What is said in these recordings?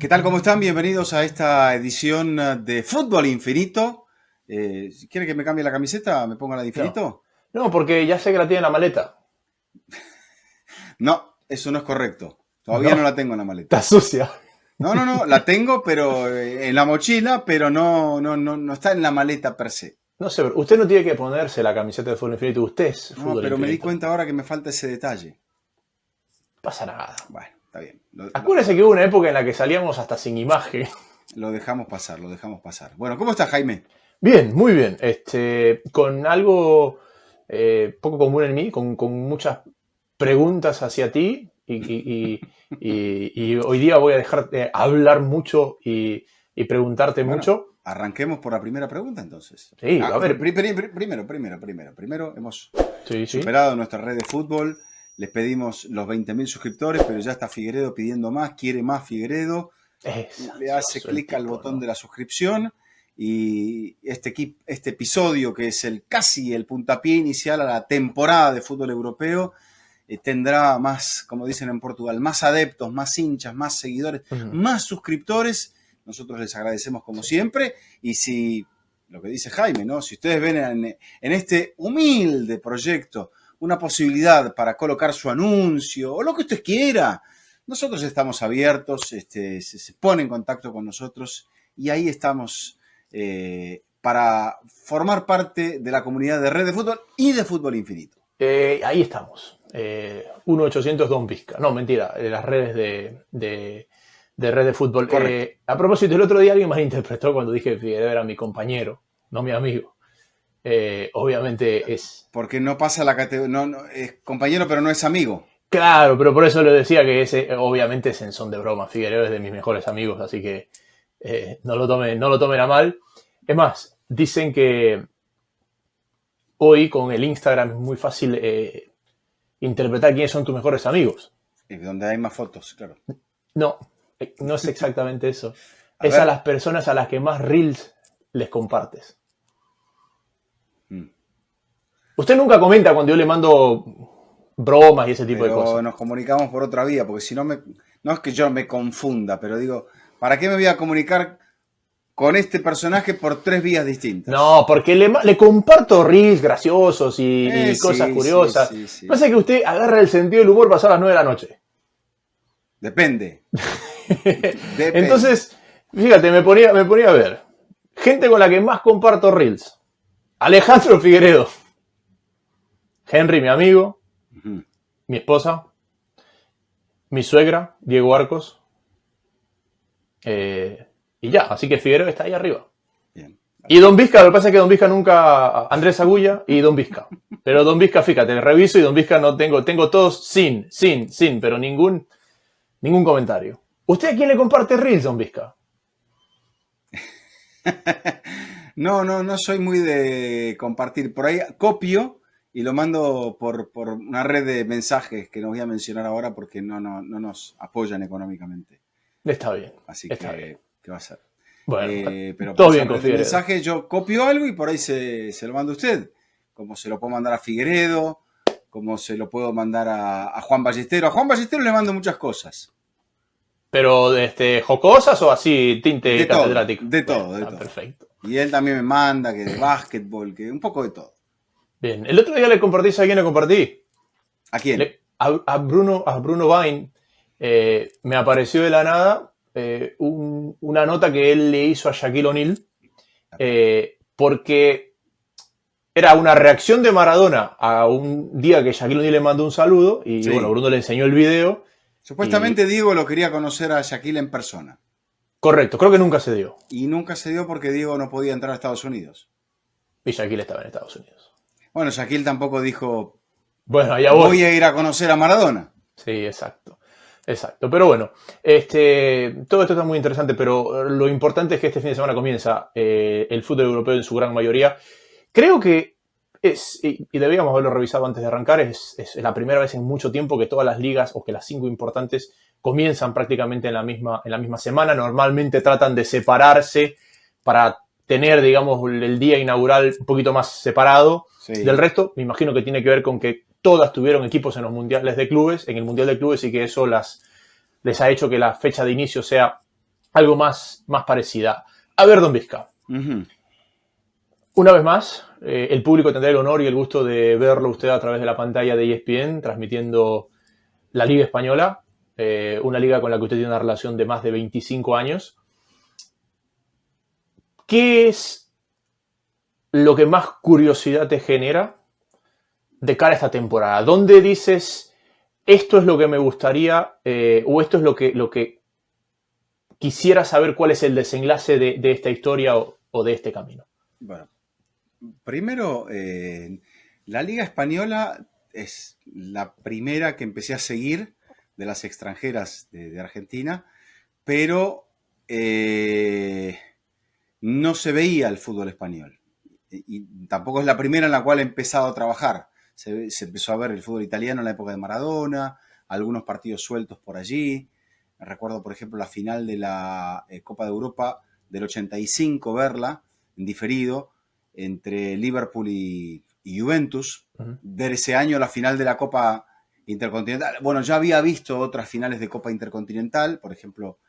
¿Qué tal? ¿Cómo están? Bienvenidos a esta edición de Fútbol Infinito. Si quiere que me cambie la camiseta, me ponga la de No, Infinito. no, porque ya sé que la tiene en la maleta. No, eso no es correcto. Todavía No, no la tengo en la maleta. está sucia. No, la tengo, pero en la mochila, pero no está en la maleta per se. No sé, pero usted no tiene que ponerse la camiseta de Fútbol Infinito. Usted es No, Fútbol pero me di Infinito. cuenta ahora que me falta ese detalle. No pasa nada. Bueno, está bien. Acuérdese que hubo una época en la que salíamos hasta sin imagen. Lo dejamos pasar, lo dejamos pasar. Bueno, ¿cómo está Jaime? Bien, muy bien. Con algo poco común en mí, con muchas preguntas hacia ti. Y hoy día voy a dejar de hablar mucho y preguntarte Bueno, mucho. arranquemos por la primera pregunta entonces. Sí, a ver. Primero, hemos Sí, sí. superado nuestra red de fútbol. Les pedimos los 20.000 suscriptores, pero ya está Figueredo pidiendo más, quiere más Figueredo. Le hace clic al botón de la suscripción y este episodio, que es casi el puntapié inicial a la temporada de fútbol europeo, tendrá más, como dicen en Portugal, más adeptos, más hinchas, más seguidores, más suscriptores. Nosotros les agradecemos como siempre. Y si, lo que dice Jaime, ¿no? Si ustedes ven en este humilde proyecto una posibilidad para colocar su anuncio o lo que usted quiera, nosotros estamos abiertos, se pone en contacto con nosotros y ahí estamos para formar parte de la comunidad de Red de Fútbol y de Fútbol Infinito. Ahí estamos. 1-800 Don Vizca. No, mentira, las redes de Red de Fútbol. A propósito, el otro día alguien malinterpretó cuando dije que Figueredo era mi compañero, no mi amigo. Obviamente es... Porque no pasa la categoría, no, es compañero pero no es amigo. Claro, pero por eso le decía que ese obviamente es en son de broma. Figueredo es de mis mejores amigos, así que no lo tomen a mal. Es más, dicen que hoy con el Instagram es muy fácil interpretar quiénes son tus mejores amigos. Y donde hay más fotos, claro. No es exactamente eso. Es a las personas a las que más reels les compartes. Usted nunca comenta cuando yo le mando bromas y ese tipo de cosas. Nos comunicamos por otra vía, porque si no no es que yo me confunda, pero digo, ¿para qué me voy a comunicar con este personaje por 3 vías distintas? No, porque le comparto reels graciosos y cosas curiosas. Sí. Pasa que usted agarra el sentido del humor pasado a las 9 de la noche. Depende. Entonces, fíjate, me ponía a ver. Gente con la que más comparto reels. Alejandro Figueredo. Henry, mi amigo. Mi esposa. Mi suegra, Diego Arcos. Y ya, así que Figueredo está ahí arriba. Bien. Y Don Vizca, lo que pasa es que Don Vizca nunca... Andrés Agulla y Don Vizca. Pero Don Vizca, fíjate, reviso y Don Vizca no tengo todos sin, pero ningún comentario. ¿Usted a quién le comparte reels, Don Vizca? No soy muy de compartir. Por ahí copio y lo mando por una red de mensajes que no voy a mencionar ahora porque no nos apoyan económicamente. Está bien. Así está bien. ¿qué va a ser? Bueno, pero todo por bien con Figueredo. mensaje yo copio algo y por ahí se lo mando a usted. Como se lo puedo mandar a Figueredo, como se lo puedo mandar a Juan Ballestero. A Juan Ballestero le mando muchas cosas. ¿Pero jocosas o así tinte catedrático? De todo. Perfecto. Y él también me manda que de básquetbol, que un poco de todo. Bien. El otro día le compartí, ¿a quién le compartí? ¿A quién? A Bruno Vine. Me apareció de la nada una nota que él le hizo a Shaquille O'Neal porque era una reacción de Maradona a un día que Shaquille O'Neal le mandó un saludo y bueno, Bruno le enseñó el video. Supuestamente Diego lo quería conocer a Shaquille en persona. Correcto, creo que nunca se dio. Y nunca se dio porque Diego no podía entrar a Estados Unidos. Y Shaquille estaba en Estados Unidos. Bueno, Shaquille tampoco dijo, bueno, allá voy a ir a conocer a Maradona. Sí, exacto. Pero bueno, todo esto está muy interesante, pero lo importante es que este fin de semana comienza el fútbol europeo en su gran mayoría. Creo que y debíamos haberlo revisado antes de arrancar, es la primera vez en mucho tiempo que todas las ligas o que las 5 importantes comienzan prácticamente en la misma semana. Normalmente tratan de separarse para tener, digamos, el día inaugural un poquito más separado del resto. Me imagino que tiene que ver con que todas tuvieron equipos en los mundiales de clubes, en el Mundial de Clubes, y que eso les ha hecho que la fecha de inicio sea algo más parecida. A ver, don Vizca. Una vez más, el público tendrá el honor y el gusto de verlo usted a través de la pantalla de ESPN, transmitiendo la Liga Española, una liga con la que usted tiene una relación de más de 25 años. ¿Qué es lo que más curiosidad te genera de cara a esta temporada? ¿Dónde dices, esto es lo que me gustaría, o esto es lo que quisiera saber cuál es el desenlace de esta historia o de este camino? Bueno, primero, la Liga Española es la primera que empecé a seguir de las extranjeras de Argentina, pero no se veía el fútbol español. Y tampoco es la primera en la cual he empezado a trabajar. Se empezó a ver el fútbol italiano en la época de Maradona, algunos partidos sueltos por allí. Recuerdo, por ejemplo, la final de la Copa de Europa del 85, verla en diferido, entre Liverpool y Juventus. Ver ese año la final de la Copa Intercontinental. Bueno, ya había visto otras finales de Copa Intercontinental, por ejemplo,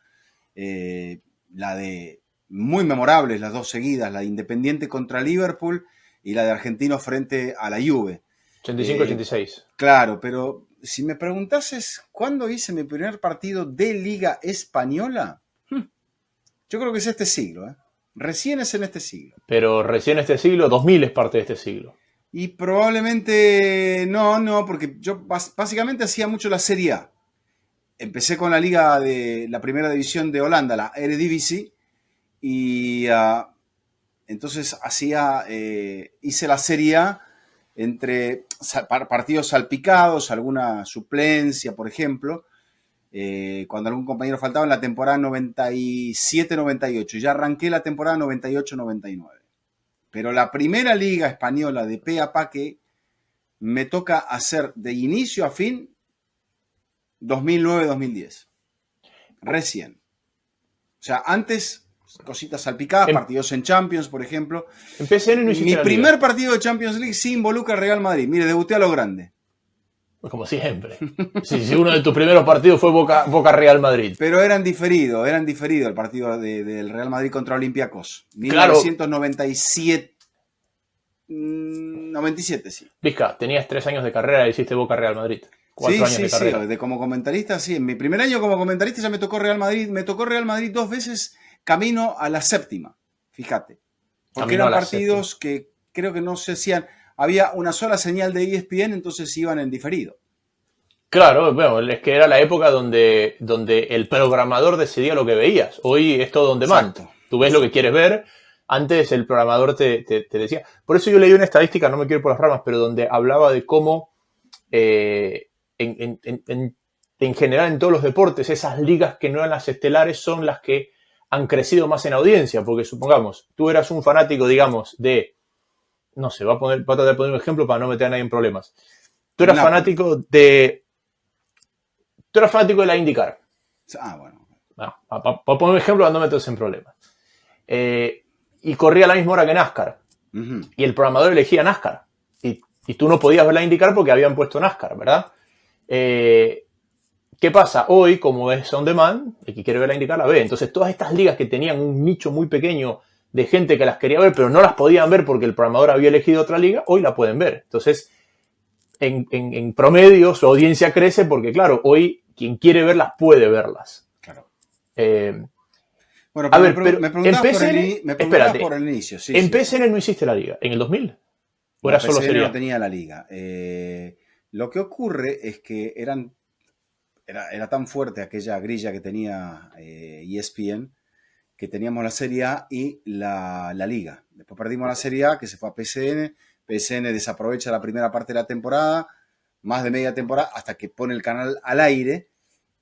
la de muy memorables, las dos seguidas, la de Independiente contra Liverpool y la de Argentino frente a la Juve. 85-86. Claro, pero si me preguntases cuándo hice mi primer partido de Liga Española, yo creo que es este siglo, ¿eh? Recién es en este siglo. Pero recién este siglo, 2000 es parte de este siglo. Y probablemente no, porque yo básicamente hacía mucho la Serie A. Empecé con la liga de la primera división de Holanda, la Eredivisie, y entonces hice la Serie A entre partidos salpicados, alguna suplencia, por ejemplo, cuando algún compañero faltaba en la temporada 97-98. Ya arranqué la temporada 98-99. Pero la primera liga española de pe a pa que me toca hacer de inicio a fin, 2009-2010. Recién. O sea, antes, cositas salpicadas, partidos en Champions, por ejemplo. En PSN no hiciste Mi primer partido de Champions League sí involucra al Real Madrid. Mire, debuté a lo grande. Como siempre. Si uno de tus primeros partidos fue Boca Real Madrid. Pero eran diferido el partido del Real Madrid contra Olympiacos. 1997. 97, sí. Vizca, tenías 3 años de carrera y hiciste Boca Real Madrid. 4 años de carrera. Sí, como comentarista, sí. En mi primer año como comentarista ya me tocó Real Madrid. Me tocó Real Madrid 2 veces camino a la séptima. Fíjate. Porque eran partidos que creo que no se hacían. Había una sola señal de ESPN, entonces iban en diferido. Claro, bueno, es que era la época donde el programador decidía lo que veías. Hoy es todo on demand. Tú ves lo que quieres ver. Antes el programador te decía. Por eso yo leí una estadística, no me quiero ir por las ramas, pero donde hablaba de cómo en general en todos los deportes, esas ligas que no eran las estelares son las que han crecido más en audiencia. Porque supongamos, tú eras un fanático, digamos, de... No sé, voy a tratar de poner un ejemplo para no meter a nadie en problemas. Tú eras fanático de la IndyCar. Bueno. Para poner un ejemplo, no meterse en problemas. Y corría a la misma hora que NASCAR. Y el programador elegía NASCAR. Y tú no podías ver la IndyCar porque habían puesto NASCAR, ¿verdad? ¿Qué pasa? Hoy, como es on demand, el que quiere ver la IndyCar la ve. Entonces, todas estas ligas que tenían un nicho muy pequeño de gente que las quería ver, pero no las podían ver porque el programador había elegido otra liga, hoy la pueden ver. Entonces, en promedio, su audiencia crece porque, claro, hoy quien quiere verlas puede verlas. Claro. Bueno, a ver, pero me preguntabas por el inicio. Sí, en PSN no hiciste la liga, ¿en el 2000? ¿O era solo Serie A? No tenía la liga. Lo que ocurre es que era tan fuerte aquella grilla que tenía ESPN que teníamos la Serie A y la Liga. Después perdimos la Serie A, que se fue a PSN. PSN desaprovecha la primera parte de la temporada, más de media temporada, hasta que pone el canal al aire.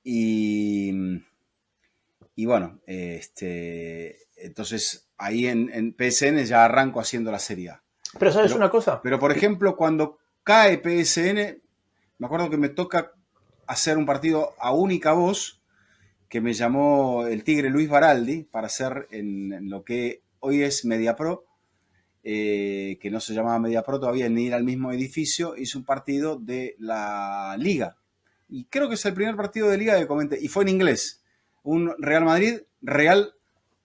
Y bueno, entonces ahí en PSN ya arranco haciendo la Serie A. Pero ¿sabes una cosa? Pero, por ejemplo, cuando cae PSN, me acuerdo que me toca hacer un partido a única voz, que me llamó el Tigre Luis Baraldi para hacer en lo que hoy es MediaPro, que no se llamaba MediaPro todavía, ni era el mismo edificio. Hice un partido de la Liga. Y creo que es el primer partido de Liga que comenté. Y fue en inglés. Un Real Madrid Real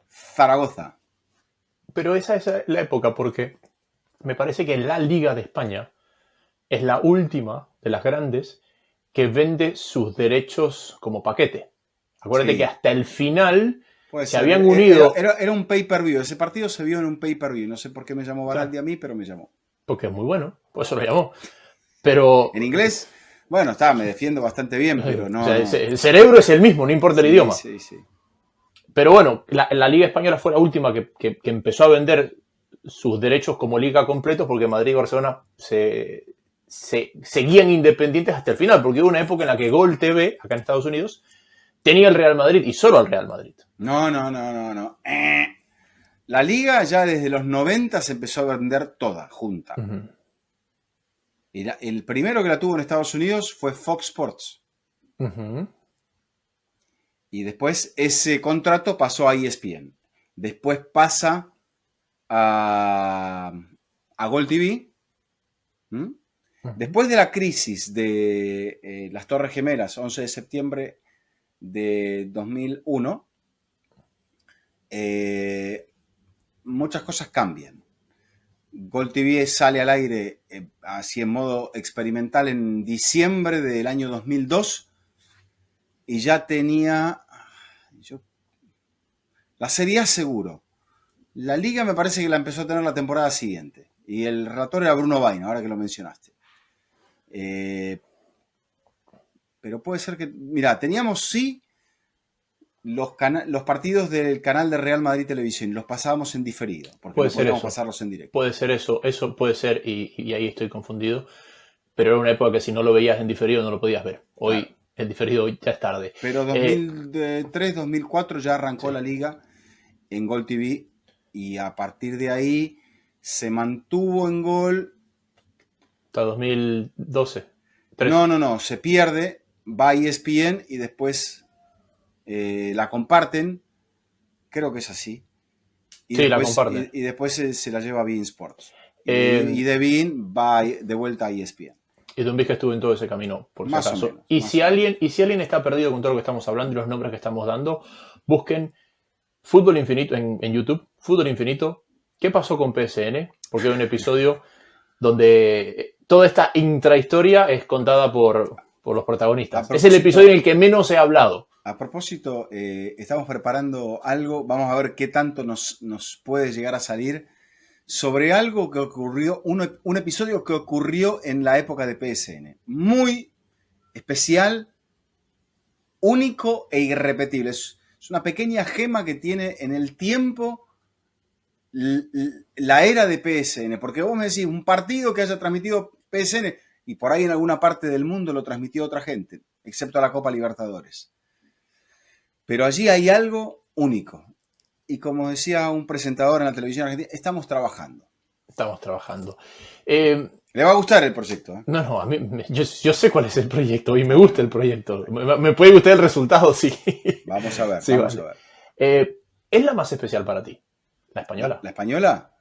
Zaragoza. Pero esa es la época, porque me parece que la Liga de España es la última de las grandes que vende sus derechos como paquete. Acuérdate que hasta el final se habían unido... Era un pay-per-view. Ese partido se vio en un pay-per-view. No sé por qué me llamó Baraldi a mí, pero me llamó. Porque es muy bueno, por eso lo llamó. Pero... En inglés, bueno, me defiendo bastante bien, pero no... O sea, el cerebro es el mismo, no importa el idioma. Sí. Pero bueno, la Liga Española fue la última que empezó a vender sus derechos como liga completos, porque Madrid y Barcelona seguían independientes hasta el final, porque hubo una época en la que Gol TV, acá en Estados Unidos, tenía el Real Madrid y solo al Real Madrid. No. La liga ya desde los 90 se empezó a vender toda, junta. Uh-huh. Y el primero que la tuvo en Estados Unidos fue Fox Sports. Uh-huh. Y después ese contrato pasó a ESPN. Después pasa a Gol TV. Uh-huh. Después de la crisis de las Torres Gemelas, 11 de septiembre de 2001, muchas cosas cambian. Gol TV sale al aire así en modo experimental en diciembre del año 2002 y ya tenía la Serie A seguro. La Liga me parece que la empezó a tener la temporada siguiente y el relator era Bruno Vaina, ahora que lo mencionaste. Pero puede ser que... Mira, teníamos los partidos del canal de Real Madrid Televisión, los pasábamos en diferido, porque no podíamos pasarlos en directo. Puede ser eso puede ser, y ahí estoy confundido, pero era una época que si no lo veías en diferido no lo podías ver. Hoy, claro. En diferido ya es tarde. Pero 2003, 2004 ya arrancó la Liga en Gol TV y a partir de ahí se mantuvo en Gol... Hasta 2012. 13. No, se pierde, va a ESPN y después la comparten, creo que es así. Y sí, después, la comparten. Y después se la lleva a beIN Sports. Y de beIN va de vuelta a ESPN. Y Don Vizca estuvo en todo ese camino, por más si acaso. O menos, y si alguien está perdido con todo lo que estamos hablando y los nombres que estamos dando, busquen Fútbol Infinito en YouTube, Fútbol Infinito. ¿Qué pasó con PSN? Porque hay un episodio donde toda esta intrahistoria es contada por los protagonistas. Es el episodio en el que menos he hablado. A propósito, estamos preparando algo, vamos a ver qué tanto nos puede llegar a salir sobre algo que ocurrió, un episodio que ocurrió en la época de PSN. Muy especial, único e irrepetible. Es una pequeña gema que tiene en el tiempo la era de PSN. Porque vos me decís, un partido que haya transmitido PSN y por ahí en alguna parte del mundo lo transmitió otra gente, excepto a la Copa Libertadores. Pero allí hay algo único. Y como decía un presentador en la televisión argentina, estamos trabajando. ¿Le va a gustar el proyecto? No, a mí, yo sé cuál es el proyecto y me gusta el proyecto. Me puede gustar el resultado, sí. Vamos a ver, sí, vamos a ver. ¿Es la más especial para ti? ¿La española? ¿La española?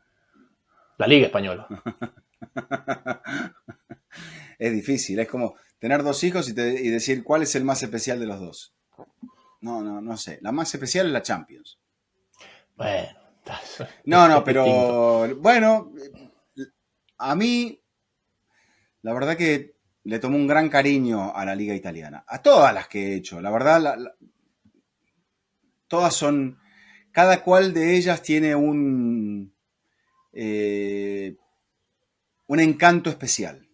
La Liga Española. Es difícil, es como tener dos hijos y decir cuál es el más especial de los dos. No sé. La más especial es la Champions. Bueno. No, pero distinto. Bueno, a mí la verdad que le tomó un gran cariño a la Liga Italiana. A todas las que he hecho. La verdad, todas son... Cada cual de ellas tiene un encanto especial.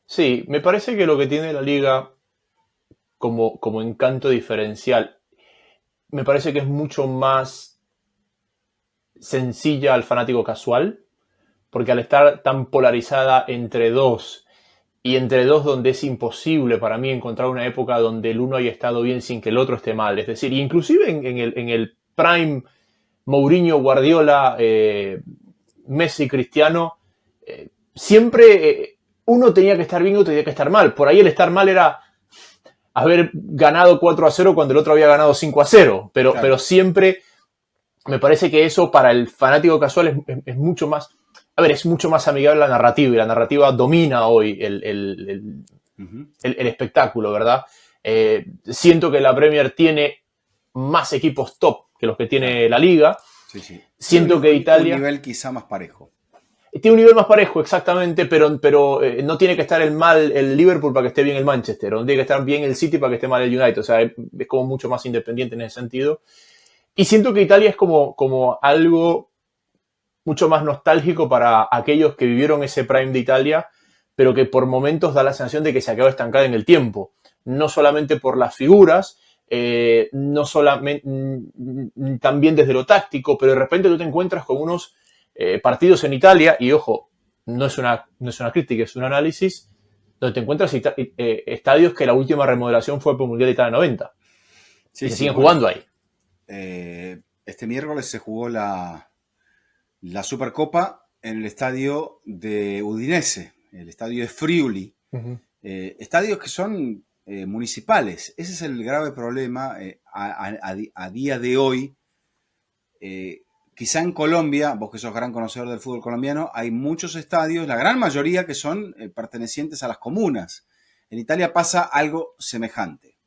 Sí, me parece que lo que tiene la Liga como encanto diferencial, me parece que es mucho más sencilla al fanático casual, porque al estar tan polarizada entre dos, y entre dos donde es imposible para mí encontrar una época donde el uno haya estado bien sin que el otro esté mal, es decir, inclusive en el prime Mourinho, Guardiola, Messi, Cristiano, siempre uno tenía que estar bien y otro tenía que estar mal. Por ahí el estar mal era haber ganado 4-0 cuando el otro había ganado 5-0, pero, claro. Pero siempre me parece que eso para el fanático casual es mucho más, es mucho más amigable la narrativa, y la narrativa domina hoy el espectáculo, ¿verdad? Siento que la Premier tiene más equipos top que los que tiene la Liga. Sí. Siento que Italia... Un nivel quizá más parejo. Tiene un nivel más parejo, exactamente, pero no tiene que estar el Liverpool para que esté bien el Manchester, o no tiene que estar bien el City para que esté mal el United. O sea, es como mucho más independiente en ese sentido. Y siento que Italia es como algo mucho más nostálgico para aquellos que vivieron ese prime de Italia, pero que por momentos da la sensación de que se ha quedado estancada en el tiempo. No solamente por las figuras, no solamente también desde lo táctico, pero de repente tú te encuentras con unos partidos en Italia, y ojo, no es una crítica, es un análisis, donde te encuentras estadios que la última remodelación fue por el Mundial de Italia 90. Sí, y se siguen jugando ahí. Este miércoles se jugó la Supercopa en el estadio de Udinese, el estadio de Friuli. Uh-huh. Estadios que son municipales. Ese es el grave problema a día de hoy. Quizá en Colombia, vos que sos gran conocedor del fútbol colombiano, hay muchos estadios, la gran mayoría que son pertenecientes a las comunas. En Italia pasa algo semejante.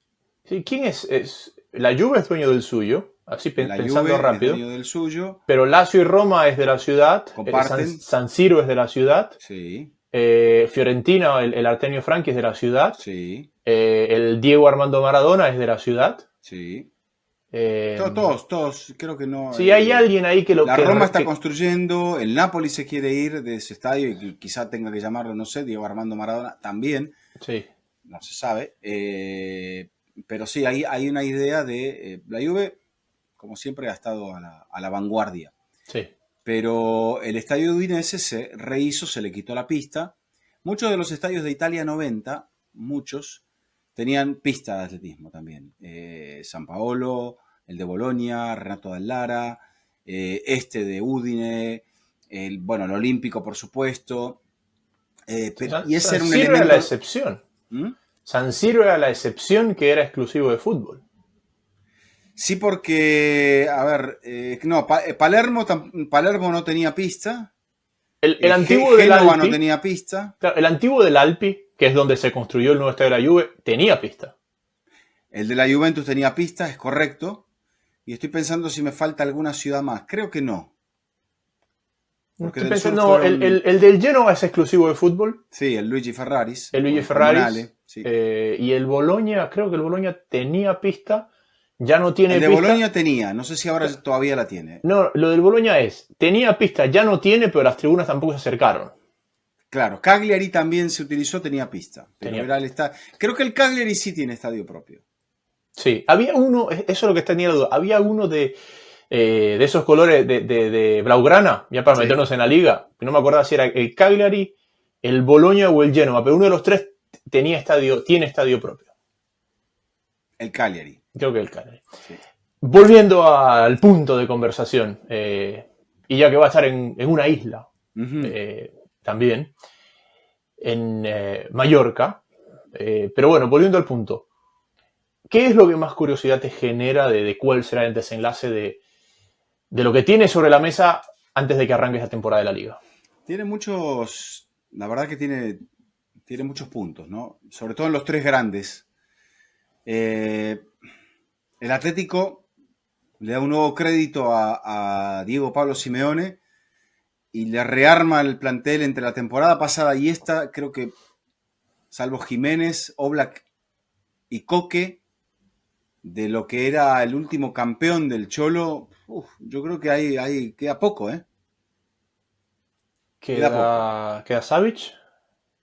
Sí, ¿quién es? La Juve es dueño del suyo, así pensando Juve rápido. Es dueño del suyo. Pero Lazio y Roma es de la ciudad. Comparten. San Siro es de la ciudad. Sí. Fiorentina, el Artemio Franchi es de la ciudad. Sí. El Diego Armando Maradona es de la ciudad. Sí. Todos, creo que no. Sí, hay alguien ahí que lo La Roma está construyendo, el Napoli se quiere ir de ese estadio y quizá tenga que llamarlo, no sé, Diego Armando Maradona también. Sí. No se sabe. Pero sí, hay una idea de. La Juve, como siempre, ha estado a la vanguardia. Sí. Pero el estadio de Udinese se rehizo, se le quitó la pista. Muchos de los estadios de Italia 90, muchos, tenían pista de atletismo también. San Paolo, el de Bolonia, Renato Dallara, de Udine, el Olímpico, por supuesto. Y ese era un elemento... era la excepción. ¿Mm? San Siro era la excepción que era exclusivo de fútbol. Sí, porque, a ver, Palermo no tenía pista. El antiguo del Alpi no tenía pista. Claro, el antiguo del Alpi, que es donde se construyó el nuevo estadio de la Juve, tenía pista. El de la Juventus tenía pista, es correcto. Y estoy pensando si me falta alguna ciudad más. Creo que no. Porque el del Genoa es exclusivo de fútbol. Sí, el Luigi Ferraris. El Luigi Ferraris. Sí. Y el Bologna, creo que el Bologna tenía pista. Ya no tiene pista. El de Bologna tenía, no sé si ahora todavía la tiene. No, lo del Bologna tenía pista, ya no tiene, pero las tribunas tampoco se acercaron. Claro, Cagliari también se utilizó, tenía pista. Creo que el Cagliari sí tiene estadio propio. Sí, había uno, eso es lo que tenía la duda, había uno de esos colores de Blaugrana, ya para meternos en la liga, que no me acuerdo si era el Cagliari, el Bologna o el Genoa, pero uno de los tres tiene estadio propio. El Cagliari. Creo que el Cagliari. Sí. Volviendo al punto de conversación, y ya que va a estar en una isla, también, en Mallorca, pero bueno, volviendo al punto, ¿qué es lo que más curiosidad te genera de cuál será el desenlace de lo que tienes sobre la mesa antes de que arranque esta temporada de la Liga? Tiene muchos, la verdad que tiene muchos puntos, ¿no? Sobre todo en los tres grandes. El Atlético le da un nuevo crédito a Diego Pablo Simeone y le rearma el plantel entre la temporada pasada y esta. Creo que, salvo Jiménez, Oblak y Coque, de lo que era el último campeón del Cholo, yo creo que queda poco, ¿eh? ¿Queda Savic?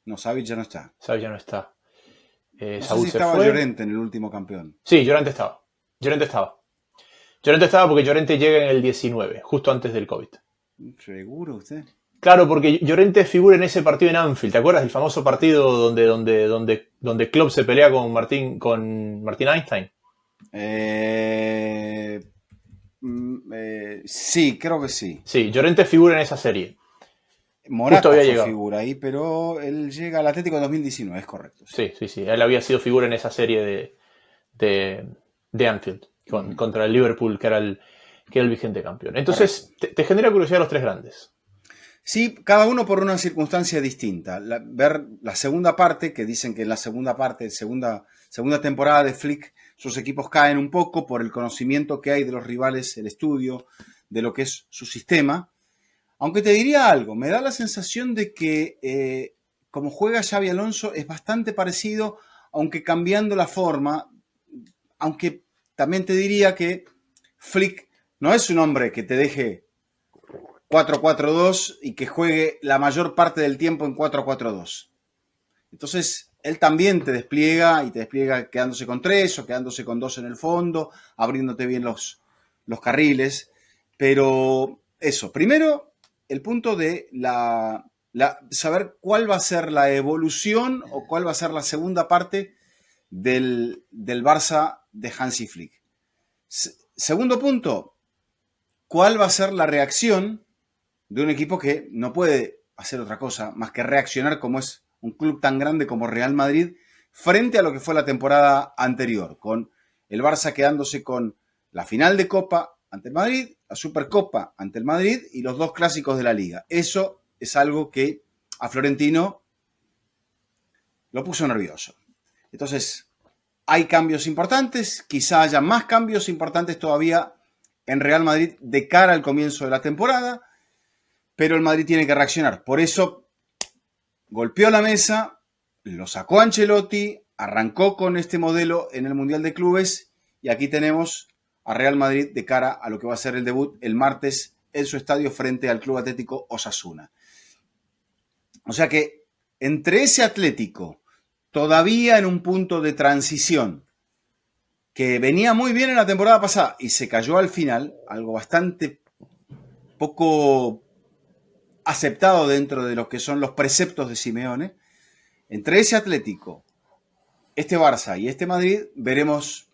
No, Savic ya no está. Savic ya no está. No sé si estaba Llorente en el último campeón. Sí, Llorente estaba. Llorente estaba porque Llorente llega en el 19, justo antes del COVID. ¿Seguro usted? Claro, porque Llorente figura en ese partido en Anfield. ¿Te acuerdas del famoso partido donde Klopp se pelea con Martín Einstein? Sí, creo que sí. Sí, Llorente figura en esa serie. Morata figura ahí, pero él llega al Atlético en 2019, es correcto. Sí. Él había sido figura en esa serie de Anfield contra el Liverpool, que era el vigente campeón. Entonces, te genera curiosidad los tres grandes. Sí, cada uno por una circunstancia distinta. Ver la segunda parte, que dicen que en la segunda parte, segunda temporada de Flick, sus equipos caen un poco por el conocimiento que hay de los rivales, el estudio de lo que es su sistema. Aunque te diría algo, me da la sensación de que como juega Xabi Alonso es bastante parecido, aunque cambiando la forma, aunque también te diría que Flick no es un hombre que te deje 4-4-2 y que juegue la mayor parte del tiempo en 4-4-2. Entonces, él también te despliega y te despliega quedándose con 3 o quedándose con 2 en el fondo, abriéndote bien los carriles. Pero eso, primero, el punto de saber cuál va a ser la evolución o cuál va a ser la segunda parte del Barça de Hansi Flick. Segundo punto, ¿cuál va a ser la reacción de un equipo que no puede hacer otra cosa más que reaccionar como es un club tan grande como Real Madrid frente a lo que fue la temporada anterior, con el Barça quedándose con la final de Copa ante el Madrid, la Supercopa ante el Madrid y los 2 clásicos de la Liga? Eso es algo que a Florentino lo puso nervioso. Entonces, hay cambios importantes, quizá haya más cambios importantes todavía en Real Madrid de cara al comienzo de la temporada, pero el Madrid tiene que reaccionar. Por eso golpeó la mesa, lo sacó Ancelotti, arrancó con este modelo en el Mundial de Clubes y aquí tenemos a Real Madrid de cara a lo que va a ser el debut el martes en su estadio frente al Club Atlético Osasuna. O sea que entre ese Atlético, todavía en un punto de transición, que venía muy bien en la temporada pasada y se cayó al final, algo bastante poco aceptado dentro de lo que son los preceptos de Simeone, entre ese Atlético, este Barça y este Madrid, veremos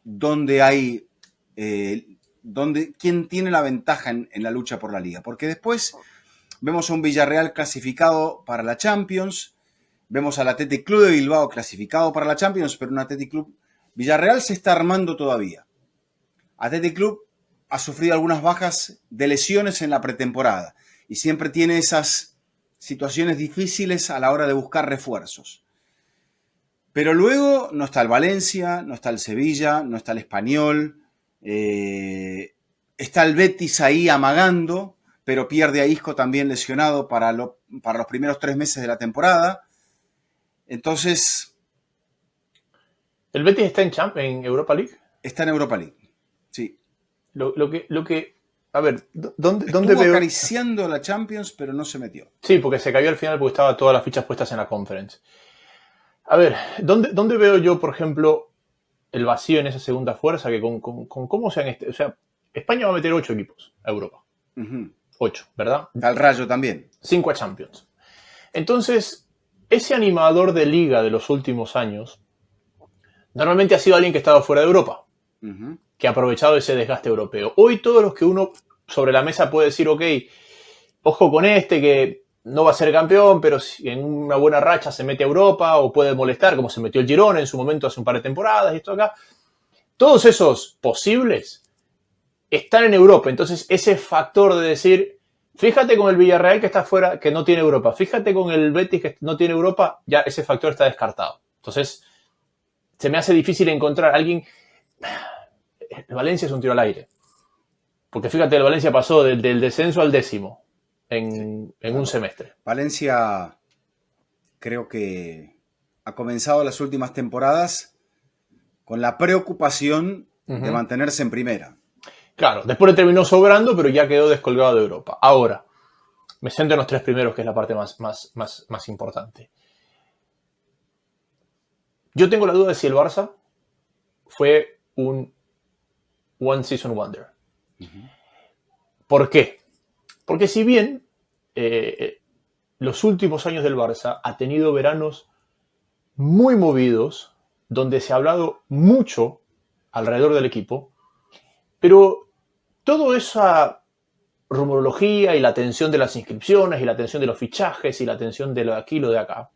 dónde hay, quién tiene la ventaja en la lucha por la Liga. Porque después vemos a un Villarreal clasificado para la Champions, vemos al Athletic Club de Bilbao clasificado para la Champions, pero un Athletic Club... Villarreal se está armando todavía. Athletic Club ha sufrido algunas bajas de lesiones en la pretemporada y siempre tiene esas situaciones difíciles a la hora de buscar refuerzos. Pero luego no está el Valencia, no está el Sevilla, no está el Español, está el Betis ahí amagando, pero pierde a Isco también lesionado para los primeros 3 meses de la temporada. Entonces... ¿El Betis está en Europa League? Está en Europa League, sí. Lo que a ver, ¿dónde Estuvo veo? Acariciando la Champions, pero no se metió. Sí, porque se cayó al final porque estaban todas las fichas puestas en la Conference. A ver, ¿dónde veo yo, por ejemplo, el vacío en esa segunda fuerza? Que con cómo sean o sea, España va a meter 8 equipos a Europa. 8, ¿verdad? Al Rayo también. 5 a Champions. Entonces, ese animador de liga de los últimos años normalmente ha sido alguien que ha estado fuera de Europa, que ha aprovechado ese desgaste europeo. Hoy todos los que uno sobre la mesa puede decir, ok, ojo con este que no va a ser campeón, pero si en una buena racha se mete a Europa o puede molestar, como se metió el Girona en su momento hace un par de temporadas y esto acá. Todos esos posibles están en Europa. Entonces ese factor de decir, fíjate con el Villarreal que está fuera, que no tiene Europa, fíjate con el Betis que no tiene Europa, ya ese factor está descartado. Entonces se me hace difícil encontrar a alguien. El Valencia es un tiro al aire. Porque fíjate, el Valencia pasó del descenso al 10º en un semestre. Valencia creo que ha comenzado las últimas temporadas con la preocupación de mantenerse en primera. Claro, después le terminó sobrando, pero ya quedó descolgado de Europa. Ahora, me centro en los 3 primeros, que es la parte más importante. Yo tengo la duda de si el Barça fue un One Season Wonder. ¿Por qué? Porque si bien los últimos años del Barça ha tenido veranos muy movidos, donde se ha hablado mucho alrededor del equipo, pero toda esa rumorología y la atención de las inscripciones y la atención de los fichajes y la atención de lo de aquí y lo de acá,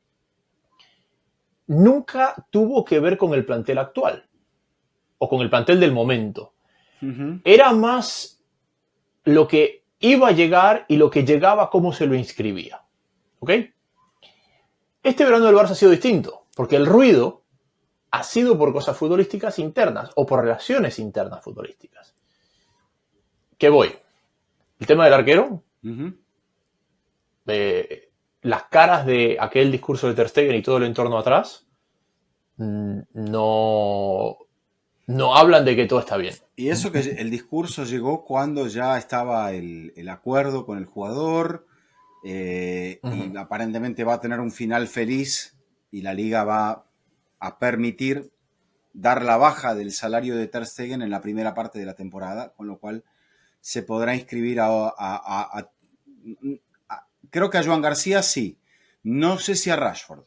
nunca tuvo que ver con el plantel actual o con el plantel del momento. Era más lo que iba a llegar y lo que llegaba, cómo se lo inscribía. ¿Ok? Este verano del Barça ha sido distinto, porque el ruido ha sido por cosas futbolísticas internas o por relaciones internas futbolísticas. ¿Qué voy? El tema del arquero, las caras de aquel discurso de Ter Stegen y todo el entorno atrás, no hablan de que todo está bien. Y eso que el discurso llegó cuando ya estaba el acuerdo con el jugador y aparentemente va a tener un final feliz y la liga va a permitir dar la baja del salario de Ter Stegen en la primera parte de la temporada, con lo cual se podrá inscribir creo que a Joan García sí. No sé si a Rashford.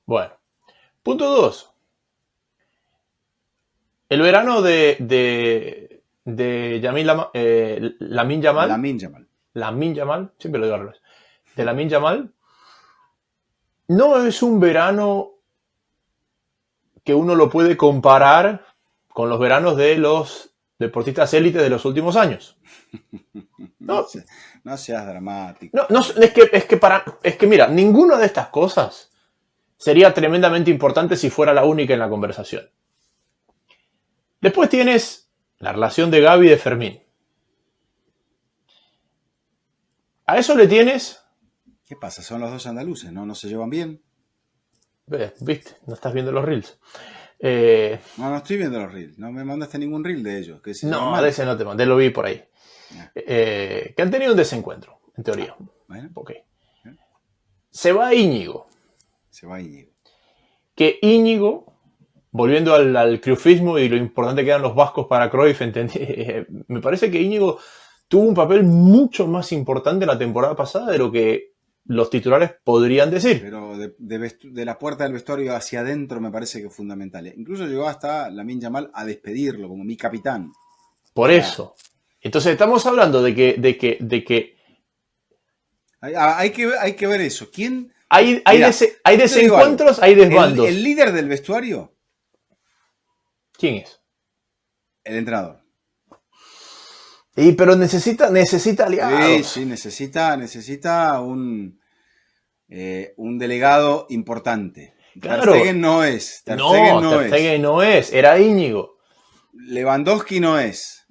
Bueno. Punto 2. El verano de Lamine Yamal, siempre lo digo al revés, de Lamine Yamal, no es un verano que uno lo puede comparar con los veranos de los deportistas élites de los últimos años. No seas dramático. Es que mira, ninguna de estas cosas sería tremendamente importante si fuera la única en la conversación. Después tienes la relación de Gavi y de Fermín. A eso le tienes... ¿Qué pasa? Son los dos andaluces, ¿no? ¿No se llevan bien? ¿Viste? No estás viendo los reels. No estoy viendo los reels. No me mandaste ningún reel de ellos. No, de ese no te mandé, lo vi por ahí. Que han tenido un desencuentro, en teoría. Bueno. Okay. Se va Íñigo. Que Íñigo, volviendo al cruyffismo y lo importante que eran los vascos para Cruyff, me parece que Íñigo tuvo un papel mucho más importante en la temporada pasada de lo que los titulares podrían decir. Pero de la puerta del vestuario hacia adentro me parece que es fundamental. Incluso llegó hasta Lamine Yamal a despedirlo como mi capitán. Por eso. Entonces estamos hablando de que hay que ver eso. ¿Quién? Hay desencuentros, hay desbandos. ¿El líder del vestuario? ¿Quién es? El entrenador. Pero necesita aliados. Sí, necesita un delegado importante. Claro. Ter Stegen no es. Ter Stegen no es. Era Íñigo. Lewandowski no es.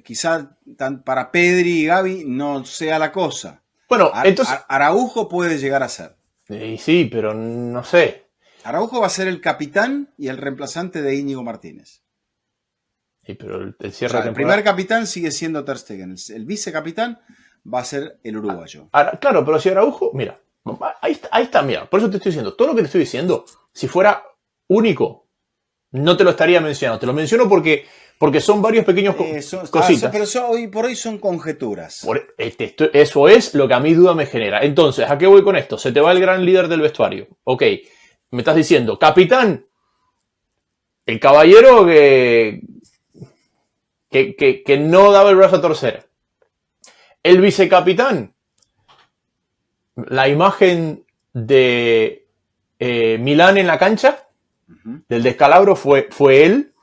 Quizá para Pedri y Gavi no sea la cosa. Bueno, entonces... Araujo puede llegar a ser. Sí, pero no sé. Araujo va a ser el capitán y el reemplazante de Íñigo Martínez. Sí, pero el cierre el primer capitán sigue siendo Ter Stegen. El vicecapitán va a ser el uruguayo. Claro, pero si Araujo... Mira, ahí está, mira. Por eso te estoy diciendo. Todo lo que te estoy diciendo, si fuera único, no te lo estaría mencionando. Te lo menciono porque son varios pequeños cositas. Pero hoy por hoy son conjeturas. Eso es lo que a mí duda me genera. Entonces, ¿a qué voy con esto? Se te va el gran líder del vestuario. Ok, me estás diciendo, capitán, el caballero que no daba el brazo a torcer. El vicecapitán, la imagen de Milán en la cancha, del descalabro, fue él.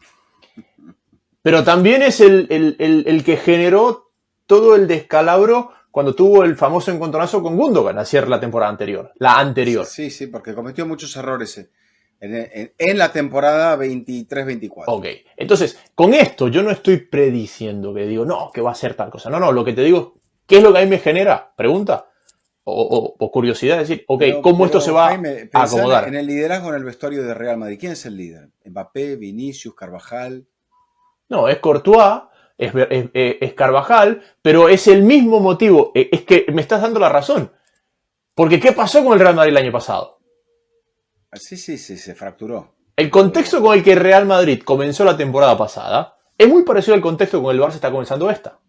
Pero también es el que generó todo el descalabro cuando tuvo el famoso encontronazo con Gundogan hacia la temporada anterior. La anterior. Sí, porque cometió muchos errores en la temporada 23-24. Ok, entonces, con esto yo no estoy prediciendo que digo, no, que va a ser tal cosa. No, lo que te digo, ¿qué es lo que a mí me genera? Pregunta. O curiosidad, decir, ok, ¿cómo esto se va Jaime, a acomodar? En el liderazgo en el vestuario de Real Madrid, ¿quién es el líder? Mbappé, Vinicius, Carvajal... No, es Courtois, es Carvajal, pero es el mismo motivo. Es que me estás dando la razón. Porque ¿qué pasó con el Real Madrid el año pasado? Sí, se fracturó. El contexto con el que el Real Madrid comenzó la temporada pasada es muy parecido al contexto con el Barça está comenzando esta.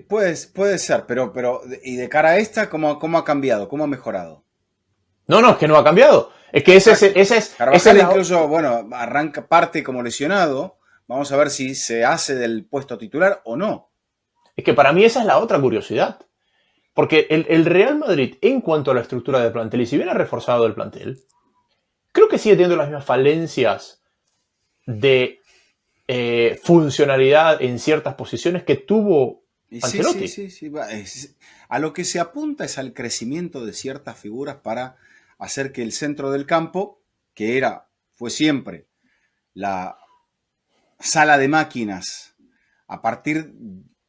Puede ser, pero y de cara a esta, ¿cómo ha cambiado? ¿Cómo ha mejorado? No, es que no ha cambiado. Es que ese es... Carvajal incluso, arranca parte como lesionado. Vamos a ver si se hace del puesto titular o no. Es que para mí esa es la otra curiosidad. Porque el Real Madrid, en cuanto a la estructura del plantel, y si bien ha reforzado el plantel, creo que sigue teniendo las mismas falencias de funcionalidad en ciertas posiciones que tuvo Ancelotti. Sí. A lo que se apunta es al crecimiento de ciertas figuras para hacer que el centro del campo, que fue siempre la sala de máquinas a partir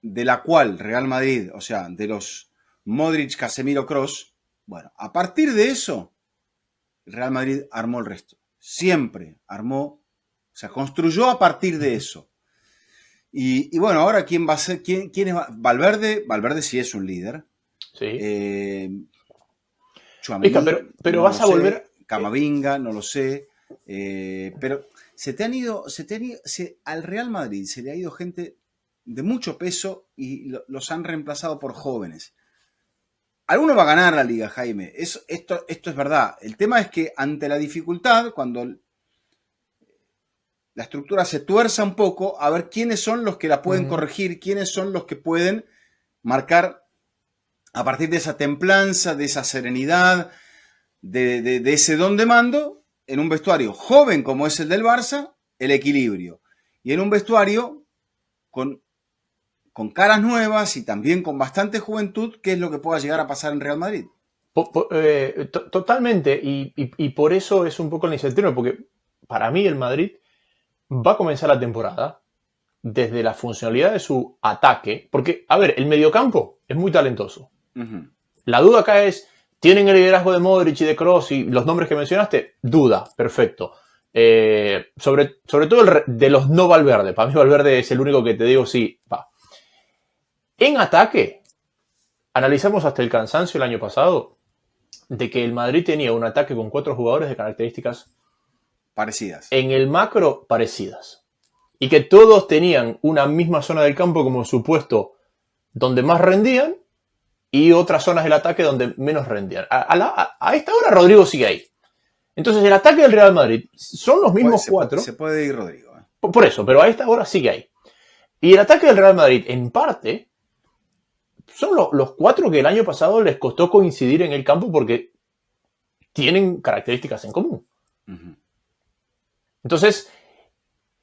de la cual Real Madrid, o sea, de los Modric, Casemiro, Kroos, bueno, a partir de eso, Real Madrid armó el resto. Siempre armó, o sea, construyó a partir de eso. Y bueno, ahora ¿quién va a ser? ¿Quién es Valverde? Valverde sí es un líder. Sí. Tchouaméni, pero no vas a volver. Camavinga, no lo sé. Pero al Real Madrid se le ha ido gente de mucho peso y los han reemplazado por jóvenes. Alguno va a ganar la liga, Jaime. Esto es verdad. El tema es que ante la dificultad, cuando la estructura se tuerza un poco, a ver quiénes son los que la pueden corregir, quiénes son los que pueden marcar a partir de esa templanza, de esa serenidad, de ese don de mando, en un vestuario joven como es el del Barça, el equilibrio. Y en un vestuario con caras nuevas y también con bastante juventud, ¿qué es lo que pueda llegar a pasar en Real Madrid? Totalmente, y por eso es un poco la incertidumbre, porque para mí el Madrid va a comenzar la temporada desde la funcionalidad de su ataque, porque, a ver, el mediocampo es muy talentoso. Uh-huh. La duda acá es, ¿tienen el liderazgo de Modric y de Kroos y los nombres que mencionaste? Duda, perfecto. Sobre todo de los no Valverde. Para mí Valverde es el único que te digo sí, va. En ataque, analizamos hasta el cansancio el año pasado de que el Madrid tenía un ataque con 4 jugadores de características parecidas. En el macro, parecidas. Y que todos tenían una misma zona del campo como su puesto donde más rendían y otras zonas del ataque donde menos rendían. A esta hora Rodrigo sigue ahí. Entonces el ataque del Real Madrid son los mismos 4. Se puede ir Rodrigo. Por eso, pero a esta hora sigue ahí. Y el ataque del Real Madrid, en parte, son los 4 que el año pasado les costó coincidir en el campo porque tienen características en común. Uh-huh. Entonces,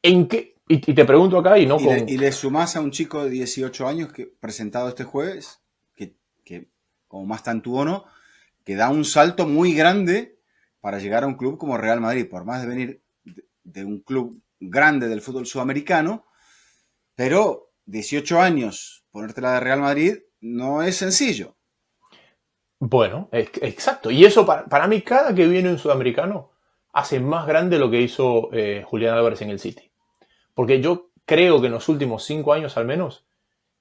¿en qué? Y te pregunto acá y no con... Y le sumás a un chico de 18 años que presentado este jueves, que como más tantuono, que da un salto muy grande para llegar a un club como Real Madrid, por más de venir de un club grande del fútbol sudamericano, pero 18 años, ponértela de Real Madrid, no es sencillo. Bueno, exacto. Y eso para mí, cada que viene un sudamericano, hace más grande lo que hizo Julián Álvarez en el City. Porque yo creo que en los últimos 5 años al menos,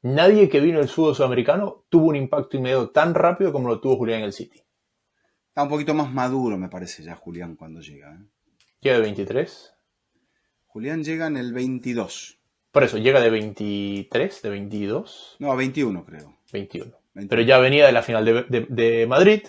nadie que vino del fútbol sudamericano tuvo un impacto inmediato tan rápido como lo tuvo Julián en el City. Está un poquito más maduro, me parece, ya Julián cuando llega. ¿Llega de 23? Julián llega en el 22. Por eso, ¿llega de 23? ¿De 22? No, 21 creo. 21. Pero ya venía de la final de Madrid.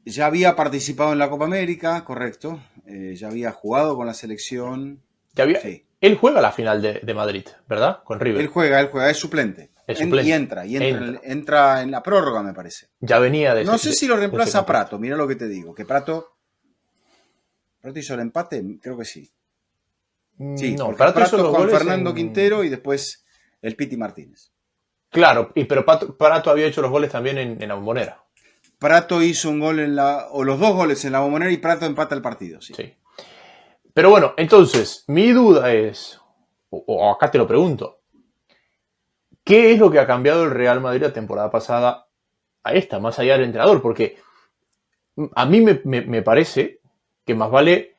Ya había participado en la Copa América, correcto. Ya había jugado con la selección. Sí. Él juega la final de Madrid, ¿verdad? Con River. Él juega, es suplente. Y entra en la prórroga, me parece. Ya venía de... No sé si lo reemplaza a Prato, mira lo que te digo. Que Prato hizo el empate, creo que sí. Sí, no, Prato Juan Fernando Quintero y después el Piti Martínez. Claro, pero Prato había hecho los goles también en la Bombonera. Prato hizo un gol o los 2 goles en la Bombonera y Prato empata el partido. Sí. Pero bueno, entonces, mi duda es, o acá te lo pregunto, ¿qué es lo que ha cambiado el Real Madrid la temporada pasada a esta, más allá del entrenador? Porque a mí me parece que más vale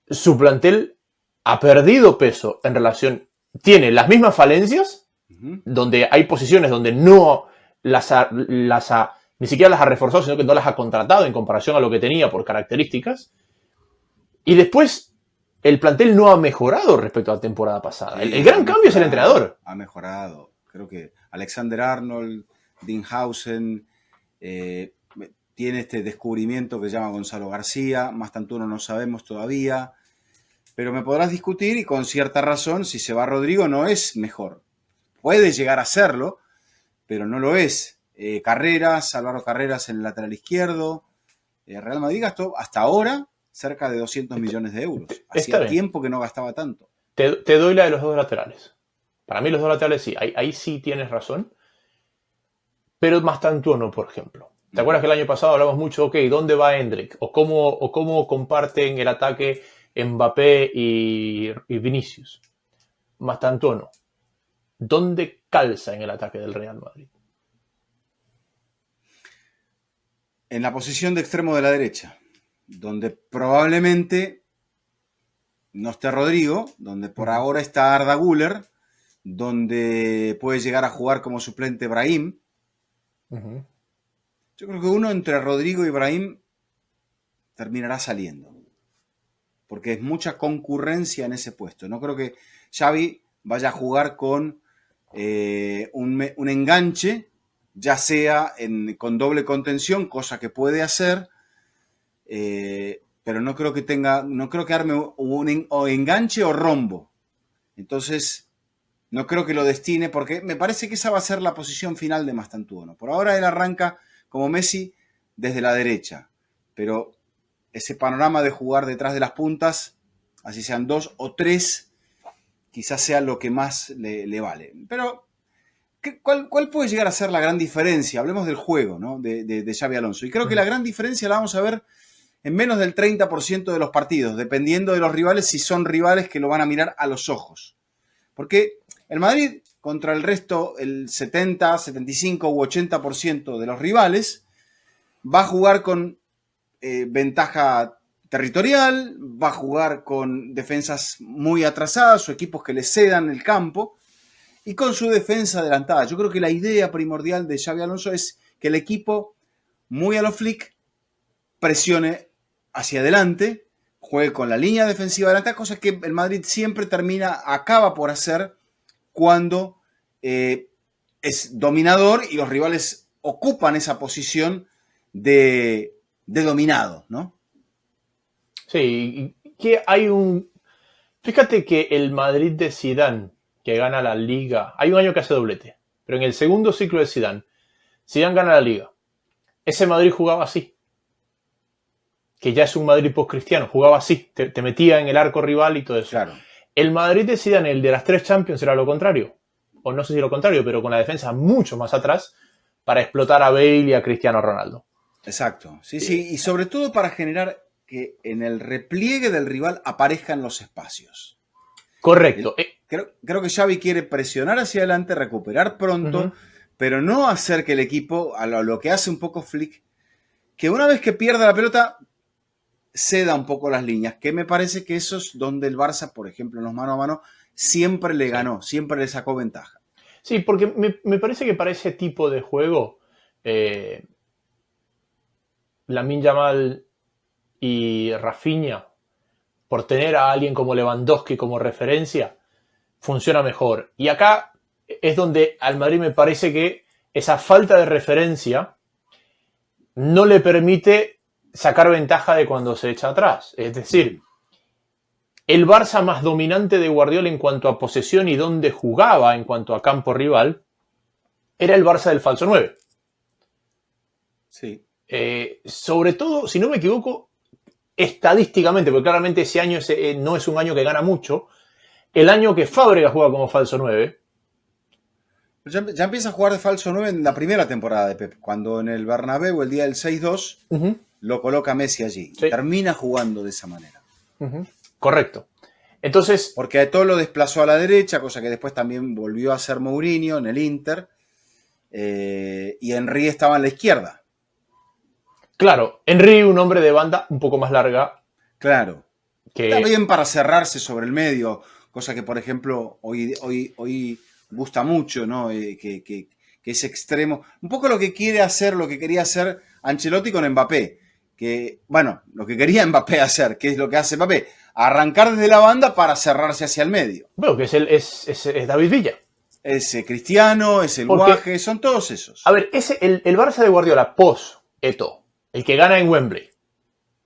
su plantel ha perdido peso en relación, tiene las mismas falencias, donde hay posiciones donde no ni siquiera las ha reforzado, sino que no las ha contratado en comparación a lo que tenía por características. Y después, el plantel no ha mejorado respecto a la temporada pasada. Sí, el gran cambio es el entrenador. Ha mejorado. Creo que Alexander Arnold, Dinhausen, tiene este descubrimiento que se llama Gonzalo García. Más tanto no sabemos todavía. Pero me podrás discutir, y con cierta razón, si se va Rodrigo no es mejor. Puede llegar a serlo, pero no lo es. Álvaro Carreras en el lateral izquierdo. Real Madrid gastó hasta ahora cerca de 200 millones de euros. Hacía tiempo que no gastaba tanto. Te doy la de los 2 laterales. Para mí los 2 laterales sí, ahí sí tienes razón. Pero Mastantuono, por ejemplo. ¿Te acuerdas que el año pasado hablamos mucho, ok, ¿dónde va Endrick? O cómo comparten el ataque Mbappé y Vinicius. Mastantuono. ¿Dónde calza en el ataque del Real Madrid? En la posición de extremo de la derecha, donde probablemente no esté Rodrigo, donde por ahora está Arda Güler, donde puede llegar a jugar como suplente Brahim. Uh-huh. Yo creo que uno entre Rodrigo y Brahim terminará saliendo, porque es mucha concurrencia en ese puesto. No creo que Xavi vaya a jugar con un enganche, ya sea con doble contención, cosa que puede hacer, pero no creo que arme o enganche o rombo. Entonces, no creo que lo destine, porque me parece que esa va a ser la posición final de Mastantuono. Por ahora él arranca como Messi desde la derecha, pero ese panorama de jugar detrás de las puntas, así sean 2 o 3, quizás sea lo que más le vale. Pero, ¿cuál puede llegar a ser la gran diferencia? Hablemos del juego, ¿no? de Xabi Alonso. Y creo que la gran diferencia la vamos a ver en menos del 30% de los partidos, dependiendo de los rivales, si son rivales que lo van a mirar a los ojos. Porque el Madrid, contra el resto, el 70, 75 u 80% de los rivales, va a jugar con ventaja territorial, va a jugar con defensas muy atrasadas o equipos que le cedan el campo y con su defensa adelantada. Yo creo que la idea primordial de Xabi Alonso es que el equipo, muy a lo Flick, presione hacia adelante, juegue con la línea defensiva adelantada, cosa que el Madrid siempre acaba por hacer cuando es dominador y los rivales ocupan esa posición de dominado, ¿no? Sí, que fíjate que el Madrid de Zidane, que gana la Liga, hay un año que hace doblete, pero en el segundo ciclo de Zidane gana la Liga. Ese Madrid jugaba así, que ya es un Madrid post-cristiano, jugaba así, te metía en el arco rival y todo eso. Claro. El Madrid de Zidane, el de las 3 Champions, era lo contrario, o no sé si lo contrario, pero con la defensa mucho más atrás para explotar a Bale y a Cristiano Ronaldo. Exacto, sí, y sobre todo para generar que en el repliegue del rival aparezcan los espacios. Correcto. Creo que Xavi quiere presionar hacia adelante, recuperar pronto, pero no hacer que el equipo, a lo que hace un poco Flick, que una vez que pierda la pelota, ceda un poco las líneas, que me parece que eso es donde el Barça, por ejemplo, en los mano a mano, siempre le ganó, siempre le sacó ventaja. Sí, porque me parece que para ese tipo de juego, Lamine Yamal y Rafinha, por tener a alguien como Lewandowski como referencia, funciona mejor. Y acá es donde al Madrid me parece que esa falta de referencia no le permite sacar ventaja de cuando se echa atrás. Es decir, el Barça más dominante de Guardiola en cuanto a posesión y dónde jugaba en cuanto a campo rival era el Barça del falso 9. Sí. Sobre todo, si no me equivoco, estadísticamente, porque claramente ese año no es un año que gana mucho, el año que Fábregas juega como falso 9. Ya empieza a jugar de falso 9 en la primera temporada de Pep, cuando en el Bernabéu, el día del 6-2, lo coloca Messi allí. Sí. Termina jugando de esa manera. Correcto. Entonces, porque a Eto'o lo desplazó a la derecha, cosa que después también volvió a hacer Mourinho en el Inter, y Henry estaba en la izquierda. Claro, Henry, un hombre de banda un poco más larga. Claro. Está bien para cerrarse sobre el medio, cosa que, por ejemplo, hoy gusta mucho, ¿no? Que ese extremo. Un poco lo que quería hacer Ancelotti con Mbappé. Lo que quería Mbappé hacer, que es lo que hace Mbappé. Arrancar desde la banda para cerrarse hacia el medio. Bueno, que es David Villa. Es Cristiano, es el Guaje, son todos esos. A ver, el Barça de Guardiola post-Eto'o. El que gana en Wembley.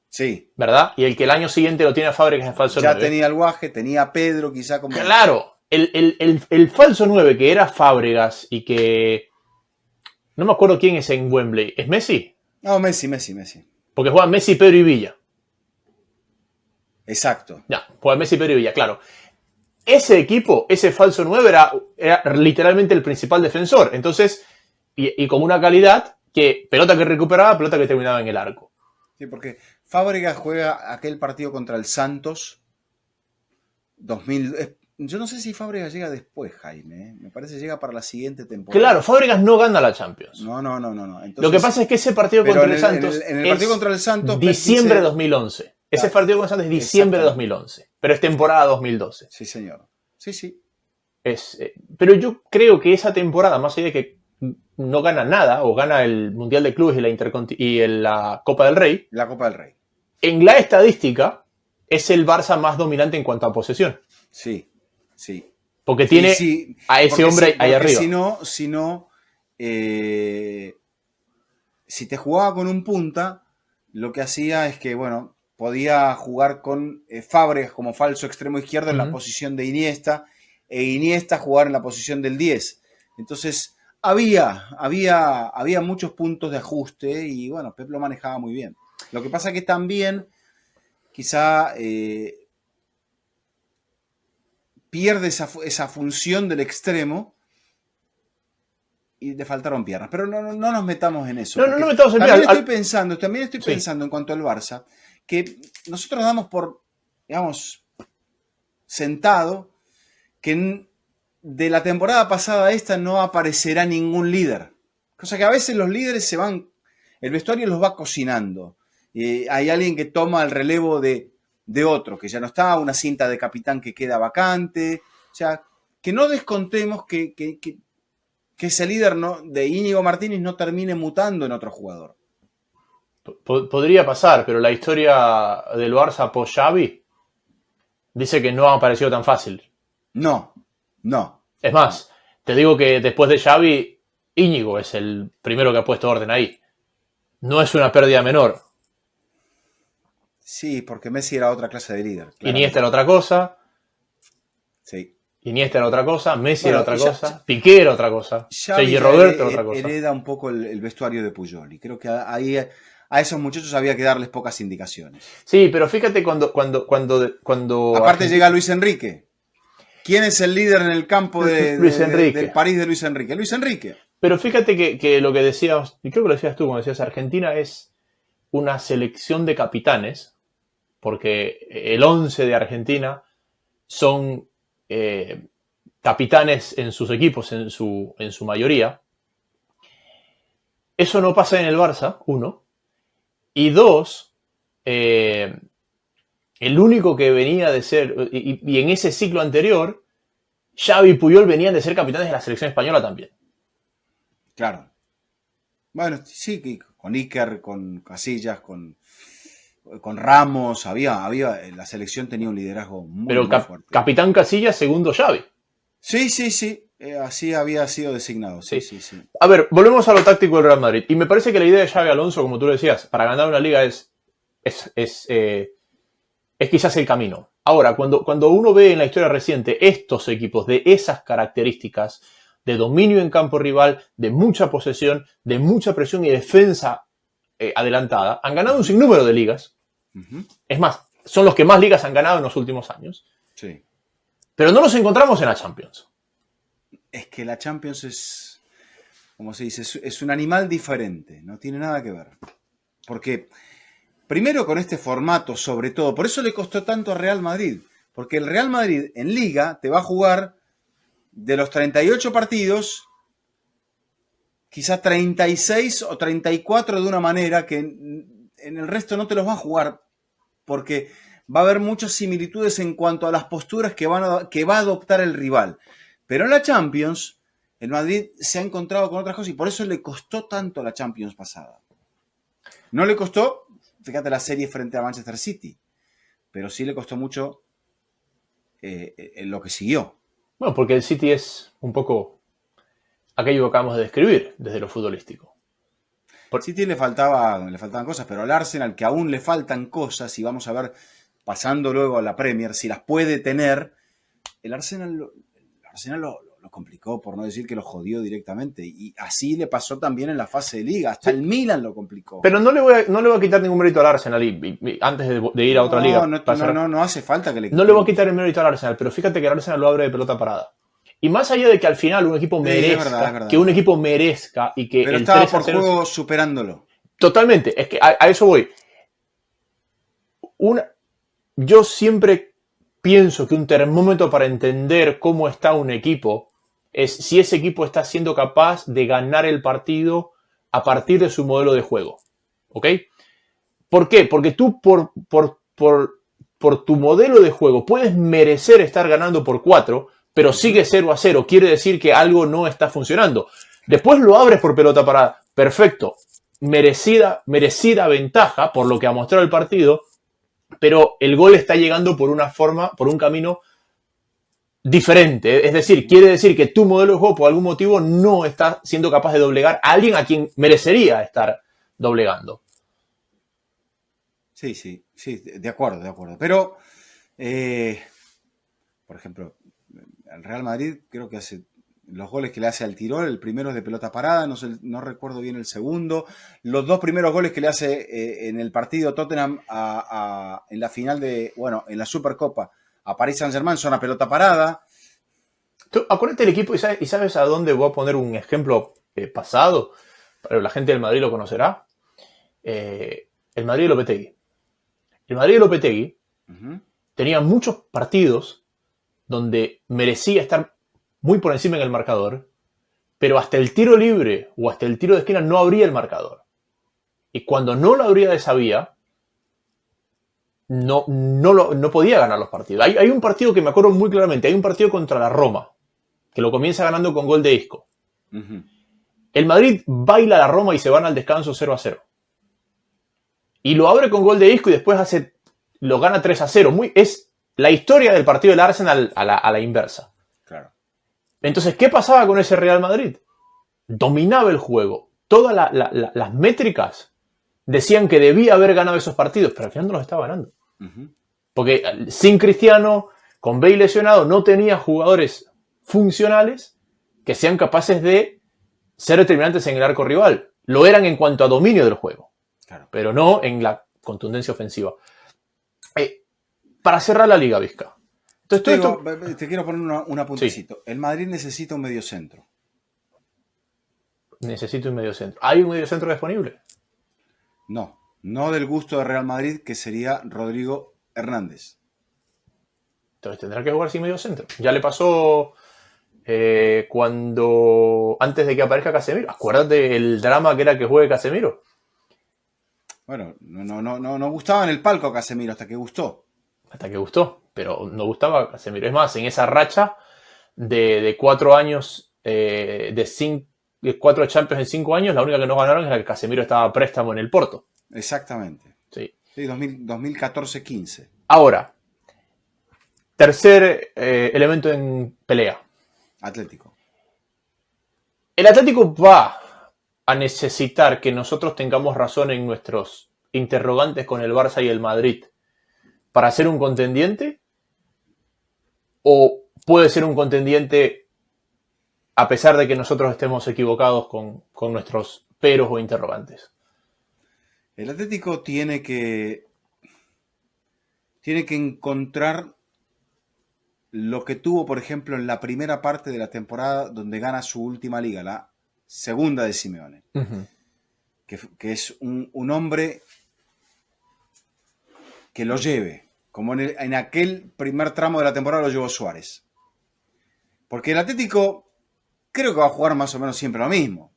Sí. ¿Verdad? Y el que el año siguiente lo tiene a Fábregas en falso 9. Ya tenía el Guaje, tenía a Pedro quizá como... Claro. El falso 9 que era Fábregas y que... No me acuerdo quién es en Wembley. ¿Es Messi? No, Messi. Porque juegan Messi, Pedro y Villa. Exacto. Ya, juegan Messi, Pedro y Villa, claro. Ese equipo, ese falso 9 era literalmente el principal defensor. Entonces, y con una calidad que pelota que recuperaba, pelota que terminaba en el arco. Sí, porque Fábregas juega aquel partido contra el Santos 2000. Yo no sé si Fábregas llega después, Jaime. Me parece que llega para la siguiente temporada. Claro, Fábregas no gana la Champions. No. Entonces, lo que pasa es que ese partido contra el Santos en el partido contra el Santos, diciembre de 2011. Ese partido contra el Santos es diciembre de 2011. Pero es temporada 2012. Sí, señor. Sí. Pero yo creo que esa temporada, más allá de que no gana nada, o gana el Mundial de Clubes y la Copa del Rey. La Copa del Rey. En la estadística, es el Barça más dominante en cuanto a posesión. Sí. Porque tiene a ese hombre ahí arriba. Si no, si te jugaba con un punta, lo que hacía es que, bueno, podía jugar con Fábregas como falso extremo izquierdo en la posición de Iniesta, e Iniesta jugar en la posición del 10. Entonces, había muchos puntos de ajuste y, bueno, Pep lo manejaba muy bien. Lo que pasa que también, quizá... pierde esa función del extremo y le faltaron piernas. Pero no nos metamos en eso. No metamos en también estoy pensando en cuanto al Barça, que nosotros damos por, digamos, sentado que de la temporada pasada a esta no aparecerá ningún líder. Cosa que a veces los líderes se van, el vestuario los va cocinando. Hay alguien que toma el relevo de otro, que ya no está, una cinta de capitán que queda vacante. O sea, que no descontemos que ese líder de Íñigo Martínez no termine mutando en otro jugador. Podría pasar, pero la historia del Barça post Xavi dice que no ha aparecido tan fácil. No. Es más, te digo que después de Xavi, Íñigo es el primero que ha puesto orden ahí. No es una pérdida menor. Sí, porque Messi era otra clase de líder. Claramente. Iniesta era otra cosa. Sí. Iniesta era otra cosa, Messi era otra cosa, Piqué era otra cosa, Sergi Roberto era otra cosa. Hereda un poco el vestuario de Puyol y creo que ahí a esos muchachos había que darles pocas indicaciones. Sí, pero fíjate cuando aparte llega Luis Enrique. ¿Quién es el líder en el campo del París de Luis Enrique? Luis Enrique. Pero fíjate que lo que decías, y creo que lo decías tú cuando decías Argentina es una selección de capitanes, porque el 11 de Argentina son capitanes en sus equipos, en su mayoría. Eso no pasa en el Barça, 1. Y 2, el único que venía de ser, y en ese ciclo anterior, Xavi y Puyol venían de ser capitanes de la selección española también. Claro. Bueno, sí, con Iker, con Casillas, con Ramos, la selección tenía un liderazgo muy fuerte. Capitán Casillas, segundo Xavi. Sí. Así había sido designado. Sí. A ver, volvemos a lo táctico del Real Madrid. Y me parece que la idea de Xavi Alonso, como tú lo decías, para ganar una liga es quizás el camino. Ahora, cuando uno ve en la historia reciente estos equipos de esas características, de dominio en campo rival, de mucha posesión, de mucha presión y defensa adelantada, han ganado un sinnúmero de ligas. Es más, son los que más ligas han ganado en los últimos años. Sí. Pero no los encontramos en la Champions. Es que la Champions es, como se dice, es un animal diferente. No tiene nada que ver. Porque, primero con este formato, sobre todo, por eso le costó tanto a Real Madrid. Porque el Real Madrid en Liga te va a jugar de los 38 partidos, quizá 36 o 34 de una manera que en el resto no te los va a jugar. Porque va a haber muchas similitudes en cuanto a las posturas que va a adoptar el rival. Pero en la Champions, el Madrid se ha encontrado con otras cosas y por eso le costó tanto la Champions pasada. No le costó, fíjate, la serie frente a Manchester City, pero sí le costó mucho en lo que siguió. Bueno, porque el City es un poco aquello que acabamos de describir desde lo futbolístico. City le faltaban cosas, pero al Arsenal, que aún le faltan cosas, y vamos a ver, pasando luego a la Premier, si las puede tener, el Arsenal lo complicó, por no decir que lo jodió directamente. Y así le pasó también en la fase de Liga. Hasta el Milan lo complicó. Pero no le voy a quitar ningún mérito al Arsenal y antes de ir a otra liga. No hace falta que le quite. No le voy a quitar el mérito al Arsenal, pero fíjate que el Arsenal lo abre de pelota parada. Y más allá de que al final un equipo merezca, es verdad. que un equipo merezca y que pero estaba por juego superándolo. Totalmente, es que a eso voy. Yo siempre pienso que un termómetro para entender cómo está un equipo es si ese equipo está siendo capaz de ganar el partido a partir de su modelo de juego. ¿Ok? ¿Por qué? Porque tú por tu modelo de juego puedes merecer estar ganando por 4, pero sigue 0-0. Quiere decir que algo no está funcionando. Después lo abres por pelota parada. Perfecto. Merecida ventaja por lo que ha mostrado el partido, pero el gol está llegando por una forma, por un camino diferente. Es decir, quiere decir que tu modelo de juego por algún motivo no está siendo capaz de doblegar a alguien a quien merecería estar doblegando. Sí, de acuerdo. Pero, por ejemplo, el Real Madrid creo que hace los goles que le hace al Tirol, el primero es de pelota parada, no recuerdo bien el segundo. Los 2 primeros goles que le hace en el partido Tottenham en la final en la Supercopa a Paris Saint-Germain son a pelota parada. Tú, acuérdate del equipo y sabes a dónde voy a poner un ejemplo pasado, pero la gente del Madrid lo conocerá. El Madrid de Lopetegui. El Madrid de Lopetegui tenía muchos partidos donde merecía estar muy por encima en el marcador, pero hasta el tiro libre o hasta el tiro de esquina no abría el marcador. Y cuando no lo abría de esa vía, no podía ganar los partidos. Hay un partido que me acuerdo muy claramente, hay un partido contra la Roma, que lo comienza ganando con gol de Isco. El Madrid baila a la Roma y se van al descanso 0-0. Y lo abre con gol de Isco y después lo gana 3-0. Es la historia del partido del Arsenal a la inversa. Claro. Entonces, ¿qué pasaba con ese Real Madrid? Dominaba el juego. Todas las métricas decían que debía haber ganado esos partidos, pero al final no los estaba ganando. Porque sin Cristiano, con Bale lesionado, no tenía jugadores funcionales que sean capaces de ser determinantes en el arco rival. Lo eran en cuanto a dominio del juego, claro, pero no en la contundencia ofensiva. Para cerrar la Liga, Vizca. Entonces, te quiero poner un apuntecito. Sí. El Madrid necesita un mediocentro. Necesita un mediocentro. ¿Hay un mediocentro disponible? No del gusto de Real Madrid, que sería Rodrigo Hernández. Entonces tendrá que jugar sin mediocentro. Ya le pasó antes de que aparezca Casemiro. Acuérdate el drama que era que juegue Casemiro. Bueno, no gustaba en el palco Casemiro hasta que gustó. Pero no gustaba Casemiro. Es más, en esa racha de 4 años, de 4 Champions en 5 años, la única que no ganaron es la que Casemiro estaba a préstamo en el Porto. Exactamente. Sí, 2014-15. Ahora, tercer elemento en pelea. Atlético. El Atlético va a necesitar que nosotros tengamos razón en nuestros interrogantes con el Barça y el Madrid para ser un contendiente, o puede ser un contendiente a pesar de que nosotros estemos equivocados con nuestros peros o interrogantes. El Atlético tiene que encontrar lo que tuvo, por ejemplo, en la primera parte de la temporada donde gana su última liga, la segunda de Simeone. Que es un hombre que lo lleve, como en aquel primer tramo de la temporada lo llevó Suárez. Porque el Atlético creo que va a jugar más o menos siempre lo mismo.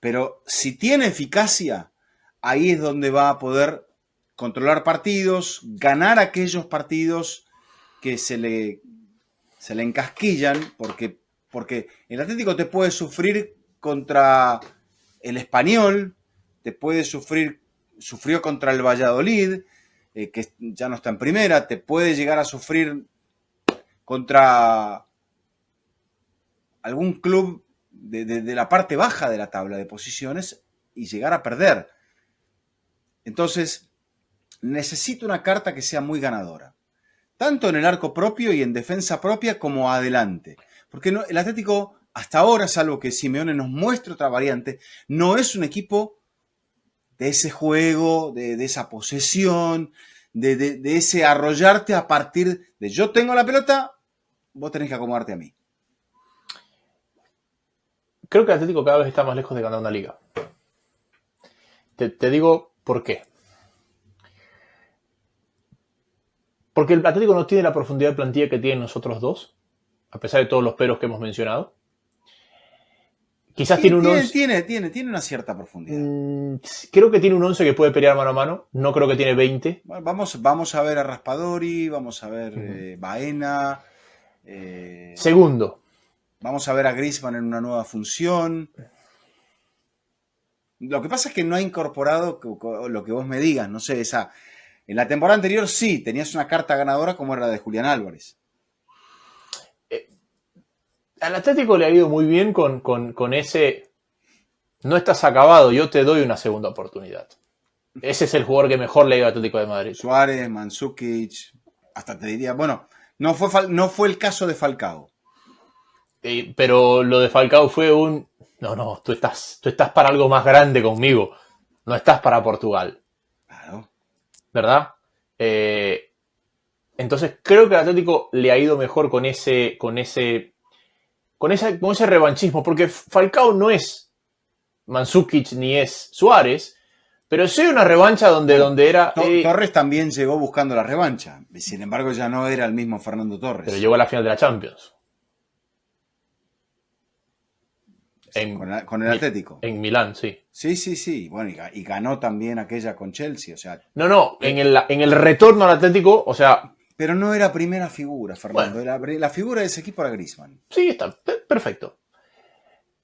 Pero si tiene eficacia, ahí es donde va a poder controlar partidos, ganar aquellos partidos que se le encasquillan, porque el Atlético te puede sufrir contra el Español, sufrió contra el Valladolid, que ya no está en primera, te puede llegar a sufrir contra algún club de la parte baja de la tabla de posiciones y llegar a perder. Entonces, necesito una carta que sea muy ganadora, tanto en el arco propio y en defensa propia como adelante. Porque el Atlético, hasta ahora, salvo que Simeone nos muestre otra variante, no es un equipo de ese juego, de esa posesión, de ese arrollarte a partir de yo tengo la pelota, vos tenés que acomodarte a mí. creo que el Atlético cada vez está más lejos de ganar una liga. Te digo por qué. Porque el Atlético no tiene la profundidad de plantilla que tienen nosotros dos, a pesar de todos los peros que hemos mencionado. Quizás tiene un 11. Tiene una cierta profundidad. Creo que tiene un 11 que puede pelear mano a mano. No creo que tiene 20. Bueno, vamos a ver a Raspadori, vamos a ver Baena. Segundo. Vamos a ver a Griezmann en una nueva función. Lo que pasa es que no ha incorporado lo que vos me digas, no sé, en la temporada anterior sí, tenías una carta ganadora como era la de Julián Álvarez. Al Atlético le ha ido muy bien con ese no estás acabado, yo te doy una segunda oportunidad. Ese es el jugador que mejor le ha ido al Atlético de Madrid. Suárez, Mandzukic, hasta te diría, bueno, no fue el caso de Falcao. Pero lo de Falcao fue no, tú estás para algo más grande conmigo, no estás para Portugal. Claro. ¿Verdad? Entonces creo que al Atlético le ha ido mejor con ese revanchismo, porque Falcao no es Mandzukic ni es Suárez, pero sí una revancha donde era... Torres también llegó buscando la revancha, sin embargo ya no era el mismo Fernando Torres. Pero llegó a la final de la Champions. Con el Atlético. En Milán, sí. Sí. Bueno, y ganó también aquella con Chelsea, o sea... No, en el retorno al Atlético, o sea... Pero no era primera figura, Fernando. Bueno. La figura de ese equipo era Griezmann. Sí, está perfecto.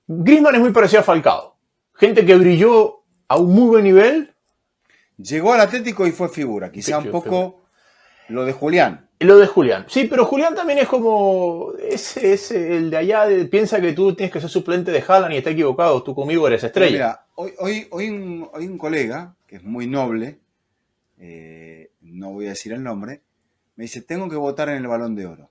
Griezmann es muy parecido a Falcao. Gente que brilló a un muy buen nivel. Llegó al Atlético y fue figura. Quizá un poco lo de Julián. Lo de Julián. Sí, pero Julián también es como... el de allá piensa que tú tienes que ser suplente de Haaland y está equivocado. Tú conmigo eres estrella. Mira, hoy un colega, que es muy noble, no voy a decir el nombre, me dice, tengo que votar en el Balón de Oro.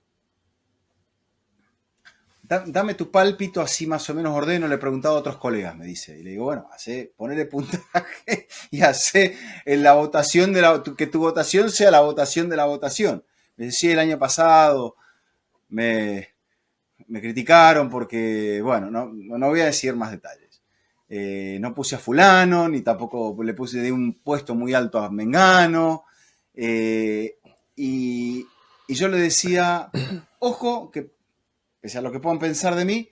Dame tu pálpito, así más o menos ordeno. Le he preguntado a otros colegas, me dice. Y le digo, bueno, ponele puntaje y hace la votación que tu votación sea la votación de la votación. Me dice, sí, el año pasado me criticaron porque, bueno, no voy a decir más detalles. No puse a fulano, ni tampoco le puse de un puesto muy alto a Mengano. Y yo le decía, ojo, que pese a lo que puedan pensar de mí,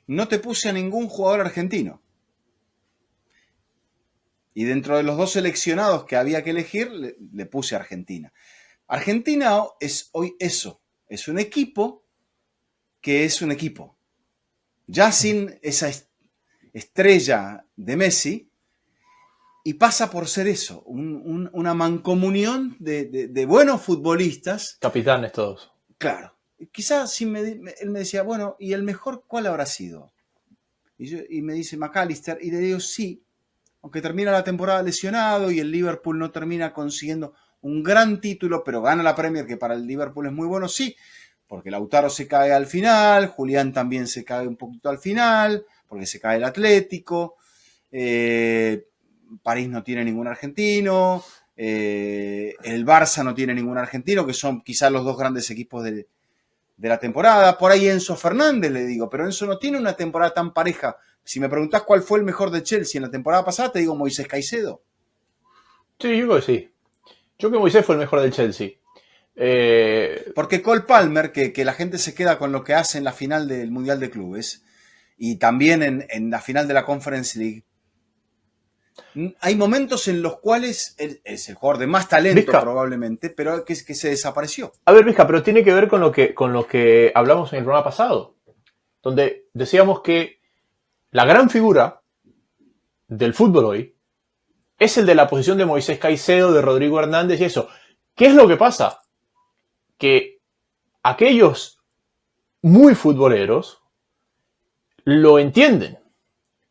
no te puse a ningún jugador argentino. Y dentro de los dos seleccionados que había que elegir, le puse a Argentina. Argentina es hoy eso, es un equipo que es un equipo. Ya sin esa estrella de Messi, y pasa por ser eso, una mancomunión de buenos futbolistas. Capitanes todos. Claro. Quizás él me decía, bueno, ¿y el mejor cuál habrá sido? Y me dice McAllister, y le digo, sí, aunque termina la temporada lesionado y el Liverpool no termina consiguiendo un gran título, pero gana la Premier, que para el Liverpool es muy bueno, sí, porque Lautaro se cae al final, Julián también se cae un poquito al final, porque se cae el Atlético, París no tiene ningún argentino, el Barça no tiene ningún argentino, que son quizás los dos grandes equipos de la temporada. Por ahí Enzo Fernández, le digo, pero Enzo no tiene una temporada tan pareja. Si me preguntás cuál fue el mejor de Chelsea en la temporada pasada, te digo Moisés Caicedo. Sí, yo creo que sí. Yo creo que Moisés fue el mejor del Chelsea. Porque Cole Palmer, que la gente se queda con lo que hace en la final del Mundial de Clubes y también en la final de la Conference League, hay momentos en los cuales él es el jugador de más talento, Vizca, probablemente, pero que se desapareció. A ver, Vizca, pero tiene que ver con lo que hablamos en el programa pasado, donde decíamos que la gran figura del fútbol hoy es el de la posición de Moisés Caicedo, de Rodrigo Hernández y eso. ¿Qué es lo que pasa? Que aquellos muy futboleros lo entienden,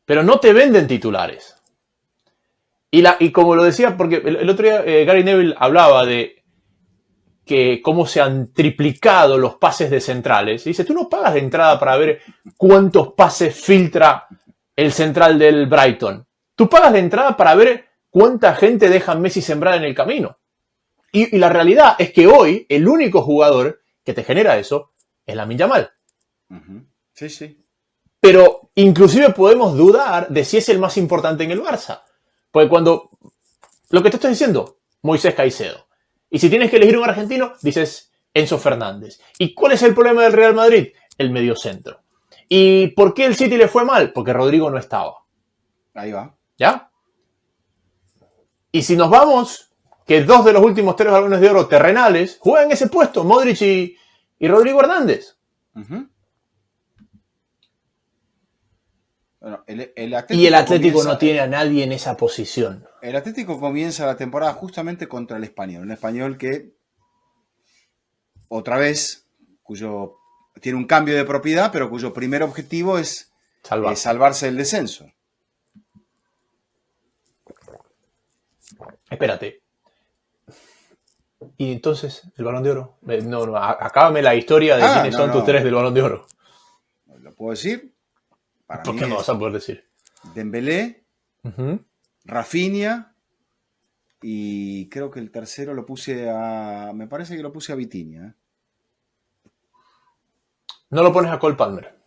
pero no te venden titulares. Y como lo decía, porque el otro día Gary Neville hablaba de que cómo se han triplicado los pases de centrales. Y dice, tú no pagas de entrada para ver cuántos pases filtra el central del Brighton. Tú pagas de entrada para ver cuánta gente deja Messi sembrar en el camino. Y la realidad es que hoy el único jugador que te genera eso es Lamine Yamal. Uh-huh. Sí, sí. Pero inclusive podemos dudar de si es el más importante en el Barça. Porque cuando... Lo que te estoy diciendo, Moisés Caicedo. Y si tienes que elegir un argentino, dices Enzo Fernández. ¿Y cuál es el problema del Real Madrid? El mediocentro. ¿Y por qué el City le fue mal? Porque Rodrigo no estaba. Ahí va. ¿Ya? Y si nos vamos, que 2 de los últimos 3 balones de oro terrenales juegan ese puesto, Modric y Rodrigo Hernández. Uh-huh. Bueno, y el Atlético no tiene a nadie en esa posición. El Atlético comienza la temporada justamente contra el Español. Un Español que, otra vez, tiene un cambio de propiedad, pero cuyo primer objetivo es salvarse del descenso. Espérate. ¿Y entonces el Balón de Oro? No, acábame la historia de quiénes son tus 3 del Balón de Oro. ¿Lo puedo decir? ¿Por qué no vas a poder decir? Dembélé, Rafinha y creo que el tercero lo puse me parece que lo puse a Vitinha. ¿No lo pones a Cole Palmer?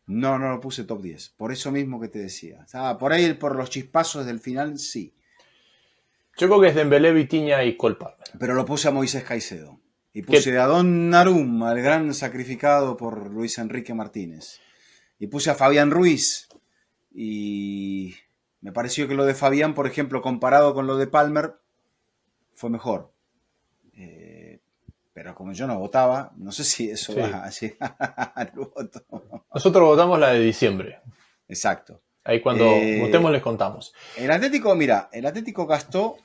No lo puse top 10. Por eso mismo que te decía. Por ahí, por los chispazos del final, sí. Yo creo que es Dembélé, Vitinha y Cole Palmer. Pero lo puse a Moisés Caicedo. Y puse a Donnarumma, al gran sacrificado por Luis Enrique Martínez. Y puse a Fabián Ruiz. Y me pareció que lo de Fabián, por ejemplo, comparado con lo de Palmer, fue mejor. Pero como yo no votaba, no sé si eso va a llegar al voto. Nosotros votamos la de diciembre. Exacto. Ahí cuando votemos les contamos. El Atlético gastó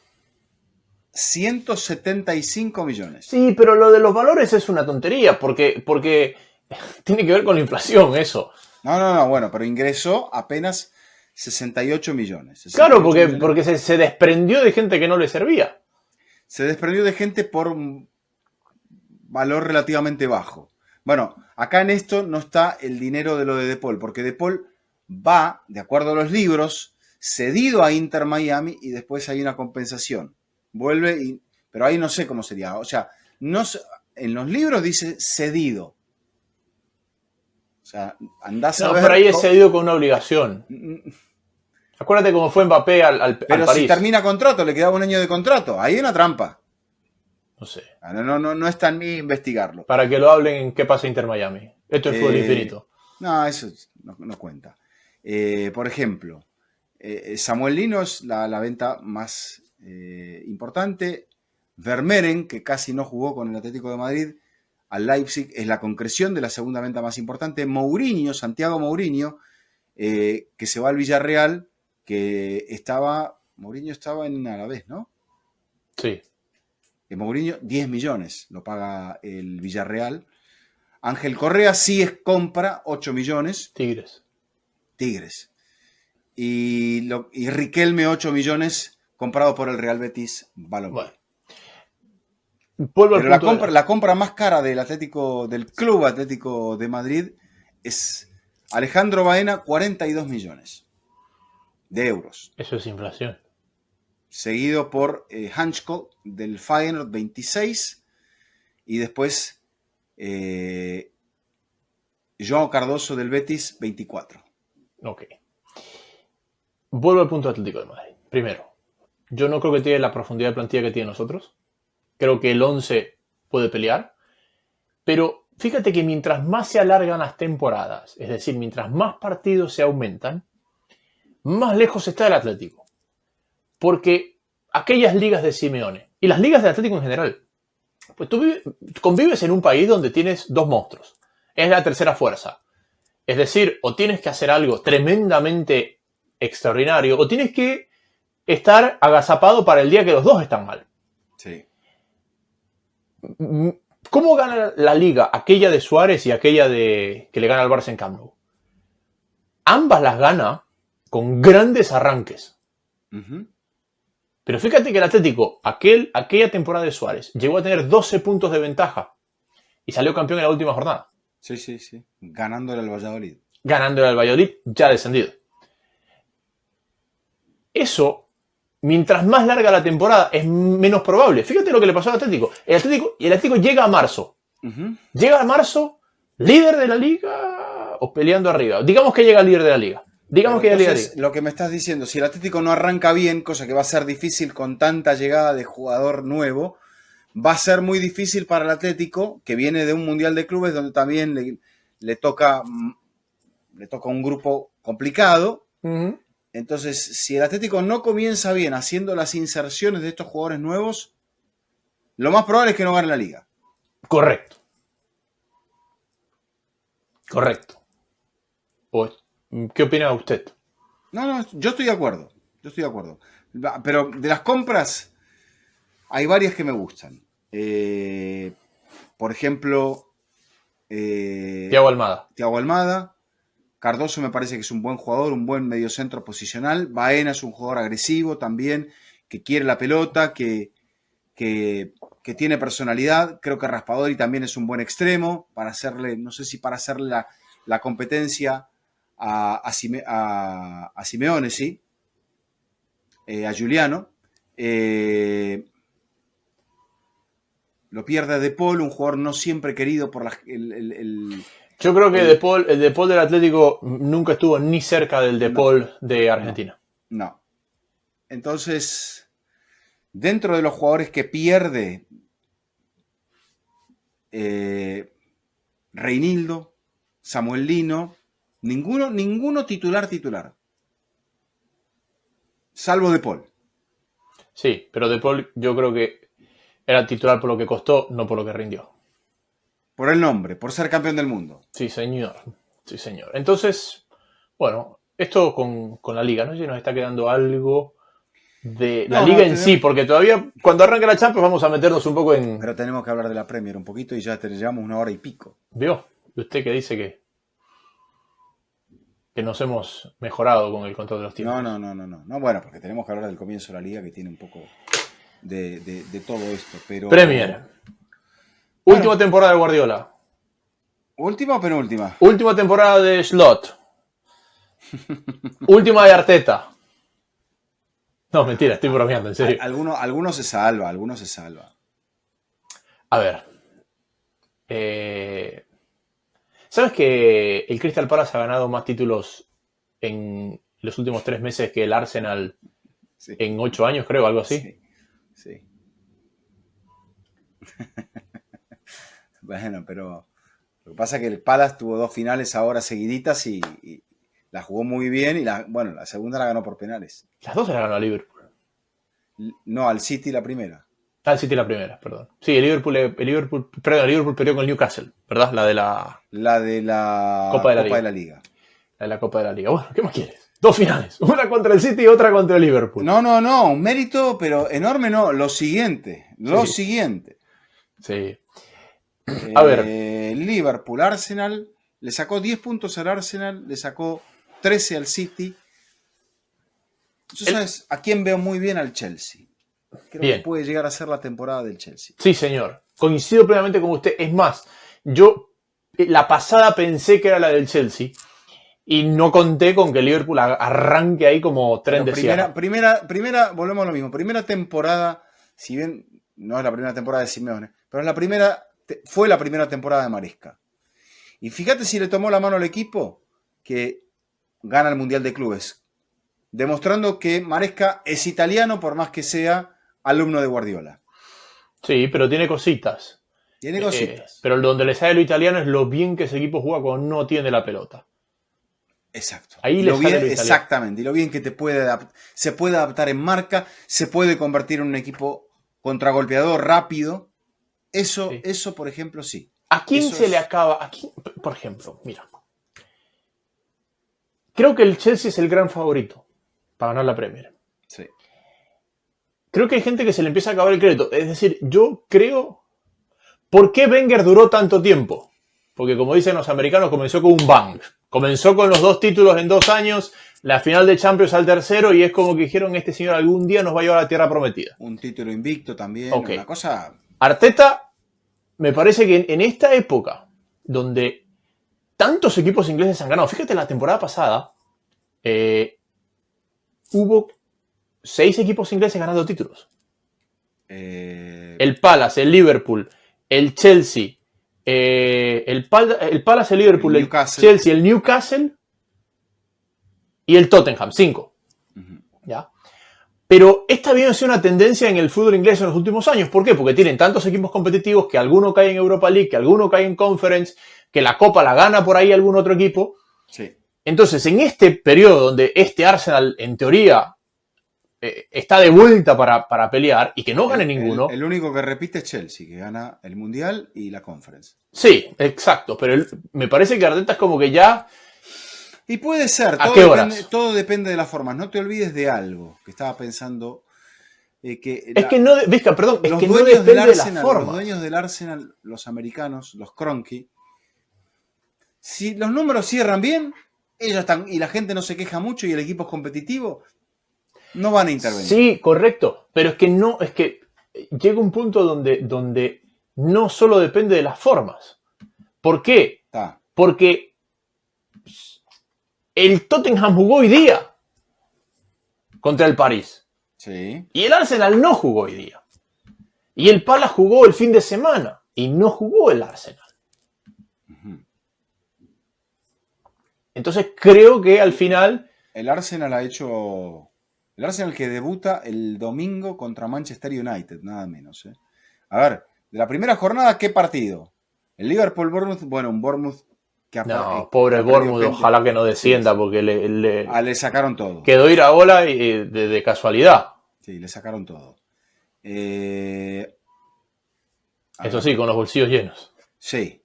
175 millones. Sí, pero lo de los valores es una tontería, porque tiene que ver con la inflación eso. No, bueno, pero ingresó apenas 68 millones. 68 claro, millones. Porque se desprendió de gente que no le servía. Se desprendió de gente por un valor relativamente bajo. Bueno, acá en esto no está el dinero de lo de Paul, porque De Paul va, de acuerdo a los libros, cedido a Inter Miami y después hay una compensación. Vuelve, pero ahí no sé cómo sería. O sea, en los libros dice cedido. O sea, andás a ver. Pero ahí es cedido con una obligación. Acuérdate cómo fue Mbappé al Pero París. si termina contrato, le quedaba un año de contrato. Ahí hay una trampa. No sé. No está en mí investigarlo. Para que lo hablen en qué pasa Inter Miami. Esto es fútbol infinito. No, eso no cuenta. Por ejemplo, Samuel Lino es la venta más importante. Vermeeren, que casi no jugó con el Atlético de Madrid, al Leipzig, es la concreción de la segunda venta más importante. Mourinho, Santiago Mourinho, que se va al Villarreal, Mourinho estaba en Alavés, ¿no? Sí. Mourinho, 10 millones lo paga el Villarreal. Ángel Correa sí compra 8 millones. Tigres. Y Riquelme 8 millones comprado por el Real Betis Balompié. Bueno. Pero la compra más cara del Club Atlético de Madrid es Alejandro Baena, 42 millones de euros. Eso es inflación. Seguido por Hansko del Feyenoord, 26. Y después João Cardoso del Betis, 24. Ok. Vuelvo al punto Atlético de Madrid. Primero, yo no creo que tiene la profundidad de plantilla que tiene nosotros. Creo que el 11 puede pelear. Pero fíjate que mientras más se alargan las temporadas, es decir, mientras más partidos se aumentan, más lejos está el Atlético. Porque aquellas ligas de Simeone y las ligas de Atlético en general, pues tú convives en un país donde tienes 2 monstruos. Es la tercera fuerza. Es decir, o tienes que hacer algo tremendamente extraordinario o tienes que estar agazapado para el día que los 2 están mal. Sí. ¿Cómo gana la liga aquella de Suárez y aquella que le gana al Barça en Camp Nou? Ambas las gana con grandes arranques. Uh-huh. Pero fíjate que el Atlético, aquella temporada de Suárez, llegó a tener 12 puntos de ventaja y salió campeón en la última jornada. Sí. Ganándole al Valladolid. Ganándole al Valladolid, ya descendido. Eso, mientras más larga la temporada, es menos probable. Fíjate lo que le pasó al Atlético. El Atlético llega a marzo. Uh-huh. Llega a marzo, líder de la liga, o peleando arriba. Digamos que llega al líder de la liga. Digamos que entonces, lo que me estás diciendo, si el Atlético no arranca bien, cosa que va a ser difícil con tanta llegada de jugador nuevo, va a ser muy difícil para el Atlético, que viene de un Mundial de Clubes donde también le toca un grupo complicado. Uh-huh. Entonces, si el Atlético no comienza bien haciendo las inserciones de estos jugadores nuevos, lo más probable es que no gane la liga. Correcto. ¿Qué opina usted? No, yo estoy de acuerdo. Pero de las compras, hay varias que me gustan. Por ejemplo, Thiago Almada. Cardoso me parece que es un buen jugador, un buen mediocentro posicional. Baena es un jugador agresivo también, que quiere la pelota, que tiene personalidad. Creo que Raspadori también es un buen extremo para hacerle, no sé si para hacerle la competencia a Simeone, sí. A Giuliano. Lo pierde De Paul, un jugador no siempre querido por Yo creo que el De Paul del Atlético nunca estuvo ni cerca del De Paul de Argentina. No. Entonces, dentro de los jugadores que pierde, Reinildo, Samuel Lino, ninguno titular. Salvo De Paul. Sí, pero De Paul yo creo que era titular por lo que costó, no por lo que rindió. Por el nombre, por ser campeón del mundo. Sí, señor. Entonces, bueno, esto con la Liga, ¿no? Si nos está quedando algo de la Liga en sí, porque todavía cuando arranque la Champions vamos a meternos un poco en... Pero tenemos que hablar de la Premier un poquito y ya llevamos 1 hora y pico. ¿Vio? ¿Y usted qué dice que nos hemos mejorado con el control de los tiempos? No, bueno, porque tenemos que hablar del comienzo de la Liga, que tiene un poco de todo esto. Pero Premier. Última temporada de Guardiola. ¿Última o penúltima? Última temporada de Slot. Última de Arteta. No, mentira, estoy bromeando, en serio. Algunos se salva. A ver. ¿Sabes que el Crystal Palace ha ganado más títulos en los últimos 3 meses que el Arsenal en 8 años, creo, algo así? Sí. Bueno, pero lo que pasa es que el Palace tuvo 2 finales ahora seguiditas y la jugó muy bien y la segunda la ganó por penales. Las 2 se la ganó a Liverpool. No, al City la primera. Al City la primera, perdón. Sí, el Liverpool perdió con el Newcastle, ¿verdad? La de la Copa de la Liga. La de la Copa de la Liga. Bueno, ¿qué más quieres? 2 finales. Una contra el City y otra contra el Liverpool. No, un mérito, pero enorme no. Lo siguiente. Sí. A ver. Liverpool, Arsenal. Le sacó 10 puntos al Arsenal. Le sacó 13 al City. ¿Sabes a quién veo muy bien? Al Chelsea. Creo que puede llegar a ser la temporada del Chelsea. Sí, señor. Coincido plenamente con usted. Es más, yo la pasada pensé que era la del Chelsea y no conté con que el Liverpool arranque ahí como tren de sierra. Primera, volvemos a lo mismo. Primera temporada, si bien no es la primera temporada de Simeone, pero fue la primera temporada de Maresca. Y fíjate si le tomó la mano al equipo que gana el Mundial de Clubes, demostrando que Maresca es italiano por más que sea alumno de Guardiola. Sí, pero tiene cositas. Pero donde le sale lo italiano es lo bien que ese equipo juega cuando no tiene la pelota. Exacto. Ahí le sale lo italiano. Exactamente. Y lo bien que se puede adaptar en marca, se puede convertir en un equipo contragolpeador rápido. Eso, por ejemplo, sí. ¿A quién se le acaba? Por ejemplo, mira. Creo que el Chelsea es el gran favorito para ganar la Premier. Sí. Creo que hay gente que se le empieza a acabar el crédito. Es decir, yo creo... ¿Por qué Wenger duró tanto tiempo? Porque como dicen los americanos, comenzó con un bang. Comenzó con los 2 títulos en 2 años, la final de Champions al tercero, y es como que dijeron, este señor algún día nos va a llevar a la tierra prometida. Un título invicto también, una cosa... Arteta, me parece que en esta época, donde tantos equipos ingleses han ganado, fíjate, la temporada pasada, hubo 6 equipos ingleses ganando títulos. El Palace, el Liverpool, el Chelsea, el Palace, el Liverpool, el Chelsea, el Newcastle y el Tottenham, 5. ¿Ya? Pero esta viene a ser una tendencia en el fútbol inglés en los últimos años. ¿Por qué? Porque tienen tantos equipos competitivos que alguno cae en Europa League, que alguno cae en Conference, que la Copa la gana por ahí algún otro equipo. Sí. Entonces, en este periodo donde este Arsenal, en teoría, está de vuelta para pelear y que no gane ninguno. El único que repite es Chelsea, que gana el Mundial y la Conference. Sí, exacto. Pero me parece que Arteta es como que ya... Y puede ser. ¿A qué horas? Todo depende de las formas. No te olvides de algo que estaba pensando. Es que no depende de las formas. Los dueños del Arsenal, los americanos, los Kroenke, si los números cierran bien, ellos están, y la gente no se queja mucho y el equipo es competitivo, no van a intervenir. Sí, correcto. Pero es que llega un punto donde no solo depende de las formas. ¿Por qué? Porque el Tottenham jugó hoy día contra el París. Sí. Y el Arsenal no jugó hoy día. Y el Palace jugó el fin de semana. Y no jugó el Arsenal. Entonces creo que al final... El Arsenal que debuta el domingo contra Manchester United, nada menos. A ver, de la primera jornada, ¿qué partido? El Liverpool-Bournemouth, bueno, un Bournemouth que pobre Bournemouth, ojalá que no descienda, porque le sacaron todo. Quedó Iraola de casualidad. Sí, le sacaron todo. Eso sí, con los bolsillos llenos. Sí.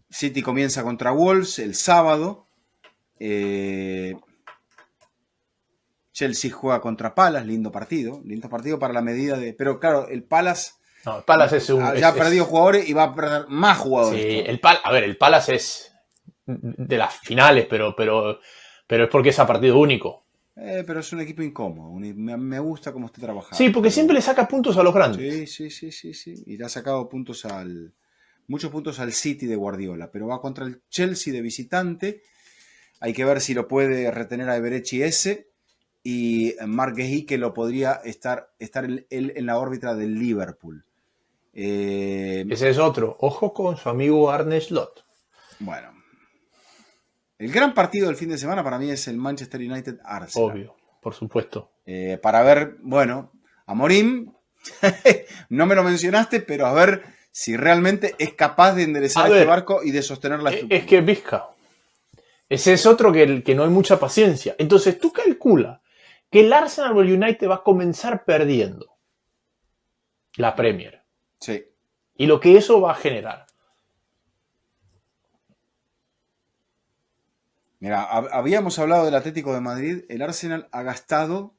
City comienza contra Wolves el sábado. Chelsea juega contra Palace, lindo partido para la medida de... Pero claro, el Palace... No, el Palace ya ha perdido jugadores y va a perder más jugadores. Sí, el Palace es de las finales, pero es porque es a partido único. Pero es un equipo incómodo. Me gusta cómo está trabajando. Sí, porque siempre le saca puntos a los grandes. Sí. Y le ha sacado muchos puntos al City de Guardiola. Pero va contra el Chelsea de visitante. Hay que ver si lo puede retener a Eberechi ese. Y Marc Guéhi, que lo podría estar él en la órbita del Liverpool. Ese es otro. Ojo con su amigo Arne Slot. Bueno. El gran partido del fin de semana para mí es el Manchester United-Arsenal. Obvio, por supuesto. Para ver, bueno, Amorim, no me lo mencionaste, pero a ver si realmente es capaz de enderezar este barco y de sostener la estructura. Es que Vizca, ese es otro que no hay mucha paciencia. Entonces tú calcula que el Arsenal o el United va a comenzar perdiendo la Premier. Sí. Y lo que eso va a generar. Mira, habíamos hablado del Atlético de Madrid. El Arsenal ha gastado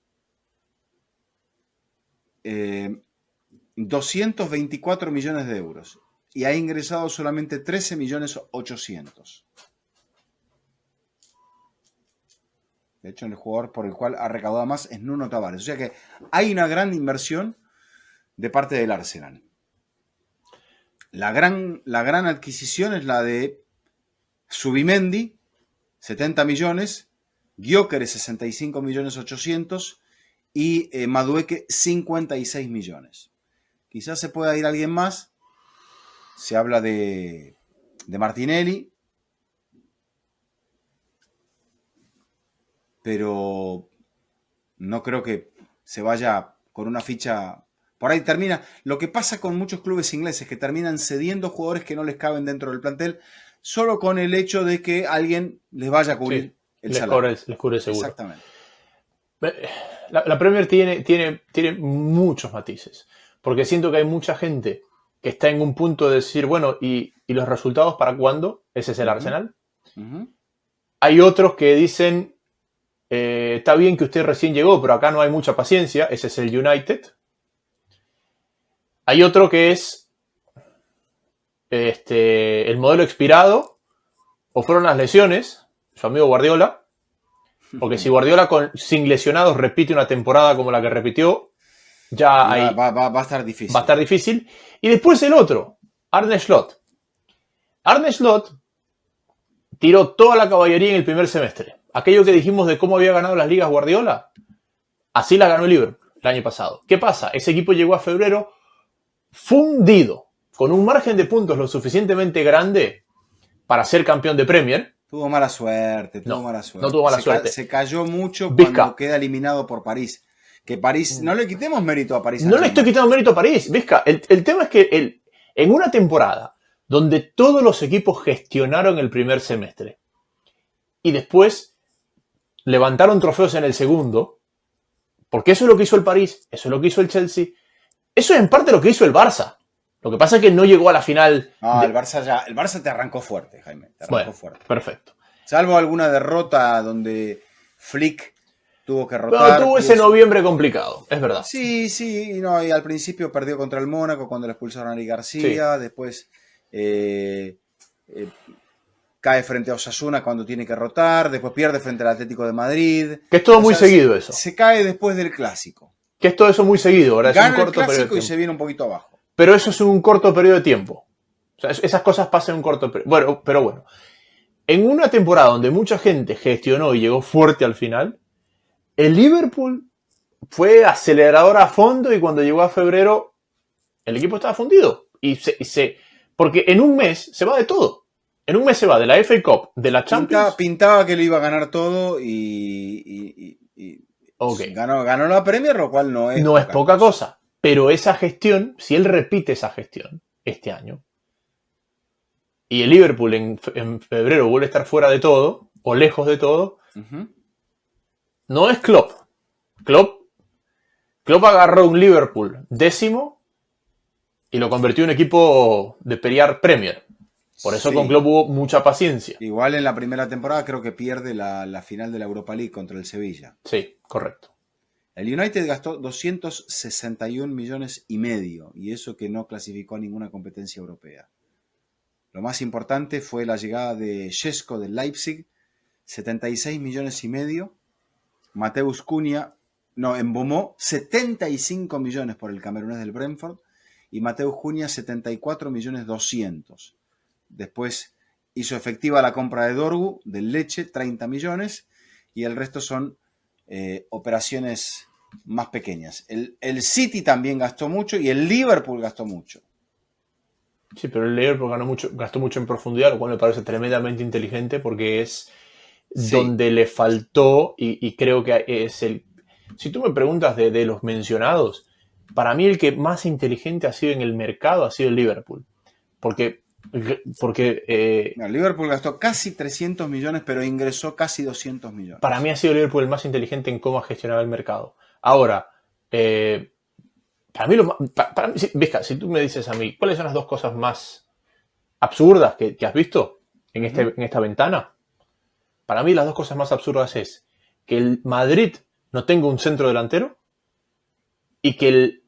224 millones de euros y ha ingresado solamente 13.800.000. De hecho, el jugador por el cual ha recaudado más es Nuno Tavares. O sea que hay una gran inversión de parte del Arsenal. La gran adquisición es la de Zubimendi, 70 millones, Gyökeres 65.800.000 y Madueke 56 millones. Quizás se pueda ir alguien más. Se habla de Martinelli, pero no creo que se vaya con una ficha. Por ahí termina. Lo que pasa con muchos clubes ingleses, que terminan cediendo jugadores que no les caben dentro del plantel, solo con el hecho de que alguien les vaya a cubrir el salario. Les cubre seguro. Exactamente. La Premier tiene muchos matices, porque siento que hay mucha gente que está en un punto de decir, bueno, ¿y los resultados para cuándo? Ese es el Arsenal. Hay otros que dicen, está bien que usted recién llegó, pero acá no hay mucha paciencia. Ese es el United. Hay otro que es el modelo expirado, o fueron las lesiones, su amigo Guardiola, porque si Guardiola sin lesionados repite una temporada como la que repitió, ya va a estar difícil. Va a estar difícil. Y después el otro, Arne Slot. Arne Slot tiró toda la caballería en el primer semestre. Aquello que dijimos de cómo había ganado las ligas Guardiola, así la ganó el Liverpool el año pasado. ¿Qué pasa? Ese equipo llegó a febrero fundido. con un margen de puntos lo suficientemente grande para ser campeón de Premier. Tuvo mala suerte, No tuvo mala suerte. Se cayó mucho Vizca. cuando queda eliminado por París. Que París, no le quitemos mérito a París. No le estoy quitando mérito a París, Vizca. El tema es que en una temporada donde todos los equipos gestionaron el primer semestre y después levantaron trofeos en el segundo, porque eso es lo que hizo el París, eso es lo que hizo el Chelsea, eso es en parte lo que hizo el Barça. Lo que pasa es que no llegó a la final. No, el Barça te arrancó fuerte, Jaime. Te arrancó fuerte. Perfecto. Salvo alguna derrota donde Flick tuvo que rotar. No, tuvo ese noviembre complicado, es verdad. Sí, y al principio perdió contra el Mónaco cuando le expulsaron a Ari García, sí. Después cae frente a Osasuna cuando tiene que rotar, después pierde frente al Atlético de Madrid. Que es todo muy seguido eso. Se cae después del Clásico. Que es todo eso muy seguido. Ahora Gana es un corto el Clásico periodo y se viene un poquito abajo. Pero eso es un corto periodo de tiempo. O sea, esas cosas pasan en un corto periodo. Bueno, pero bueno. En una temporada donde mucha gente gestionó y llegó fuerte al final, el Liverpool fue acelerador a fondo y cuando llegó a febrero, el equipo estaba fundido. Porque en un mes se va de todo. En un mes se va de la FA Cup, de la Champions. Pintaba que lo iba a ganar todo y okay. ganó la Premier, lo cual no es... No es poca cosa. Pero esa gestión, si él repite esa gestión este año, y el Liverpool en febrero vuelve a estar fuera de todo, o lejos de todo, no es Klopp. Klopp agarró un Liverpool 10º y lo convirtió en un equipo de pelear Premier. Por eso con Klopp hubo mucha paciencia. Igual en la primera temporada creo que pierde la final de la Europa League contra el Sevilla. Sí, correcto. El United gastó 261 millones y medio, y eso que no clasificó a ninguna competencia europea. Lo más importante fue la llegada de Šeško del Leipzig, 76 millones y medio. Mateus Cunha, Mbomó, 75 millones por el camerunés del Brentford, y Mateus Cunha 74 millones 200. Después hizo efectiva la compra de Dorgu del Lecce, 30 millones, y el resto son operaciones más pequeñas. El City también gastó mucho y el Liverpool gastó mucho. Sí, pero el Liverpool gastó mucho en profundidad, lo cual me parece tremendamente inteligente porque es donde le faltó y creo que es el... Si tú me preguntas de los mencionados, para mí el que más inteligente ha sido en el mercado ha sido el Liverpool. Porque el Liverpool gastó casi 300 millones, pero ingresó casi 200 millones. Para mí ha sido el Liverpool el más inteligente en cómo ha gestionado el mercado. Ahora, para mí, Vizca, si tú me dices a mí, ¿cuáles son las dos cosas más absurdas que has visto en esta ventana? Para mí las dos cosas más absurdas es que el Madrid no tenga un centro delantero y que el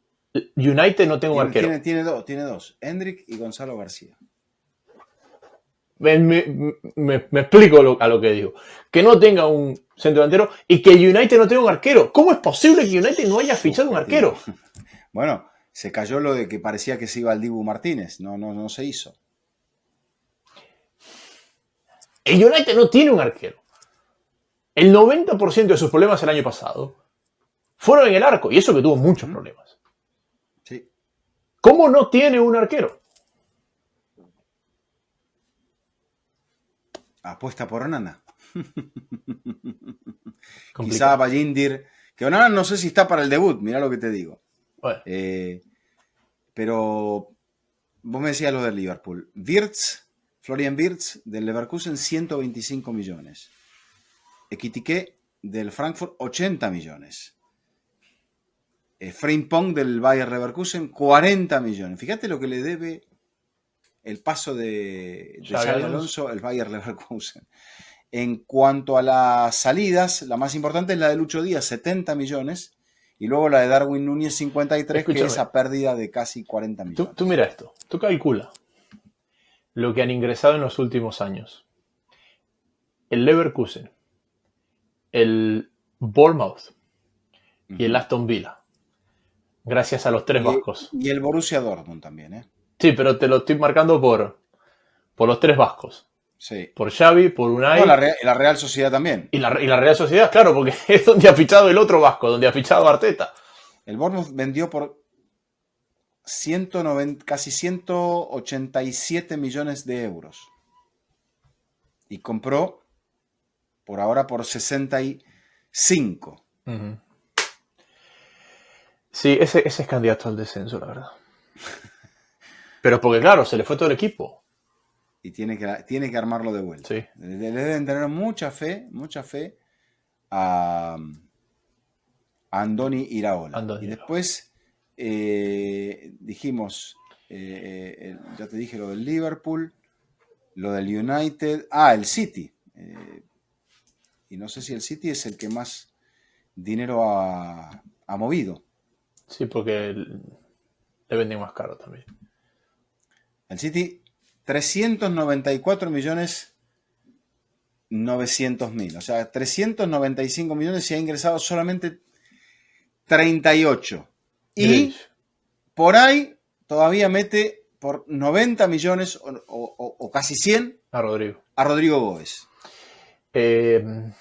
United no tenga un arquero. Tiene dos, Hendrik y Gonzalo García. Me explico a lo que digo. Que no tenga un centro delantero y que el United no tenga un arquero. ¿Cómo es posible que el United no haya fichado un arquero? Bueno, se cayó lo de que parecía que se iba al Dibu Martínez. No se hizo. El United no tiene un arquero. El 90% de sus problemas el año pasado fueron en el arco. Y eso que tuvo muchos problemas. Sí. ¿Cómo no tiene un arquero? Apuesta por Onana. Quizá Bayindir. Que Onana no sé si está para el debut. Mirá lo que te digo. Bueno. Pero vos me decías lo del Liverpool. Florian Wirtz del Leverkusen, 125 millones. Ekitike del Frankfurt, 80 millones. Frimpong del Bayer Leverkusen, 40 millones. Fíjate lo que le debe el paso de Xabi Alonso, el Bayer Leverkusen. En cuanto a las salidas, la más importante es la de Lucho Díaz, 70 millones. Y luego la de Darwin Núñez, 53, que es esa pérdida de casi 40 millones. Tú mira esto, tú calcula lo que han ingresado en los últimos años. El Leverkusen, el Bournemouth y el Aston Villa. Gracias a los tres vascos. Y el Borussia Dortmund también, ¿eh? Sí, pero te lo estoy marcando por los tres vascos. Sí. Por Xavi, por Unai. No, la Real Sociedad también. Y la Real Sociedad, claro, porque es donde ha fichado el otro vasco, donde ha fichado Arteta. El Bournemouth vendió por casi 187 millones de euros. Y compró por ahora por 65. Uh-huh. Sí, ese es candidato al descenso, la verdad. Pero porque, claro, se le fue todo el equipo. Y tiene que armarlo de vuelta. Sí. Le deben tener mucha fe a Andoni Iraola. Y después dijimos, ya te dije lo del Liverpool, lo del United, el City. Y no sé si el City es el que más dinero ha movido. Sí, porque le venden más caro también. El City, 394.900.000. O sea, 395 millones y ha ingresado solamente 38. Y por ahí todavía mete por 90 millones o casi 100 a Rodrigo Góez. Bien.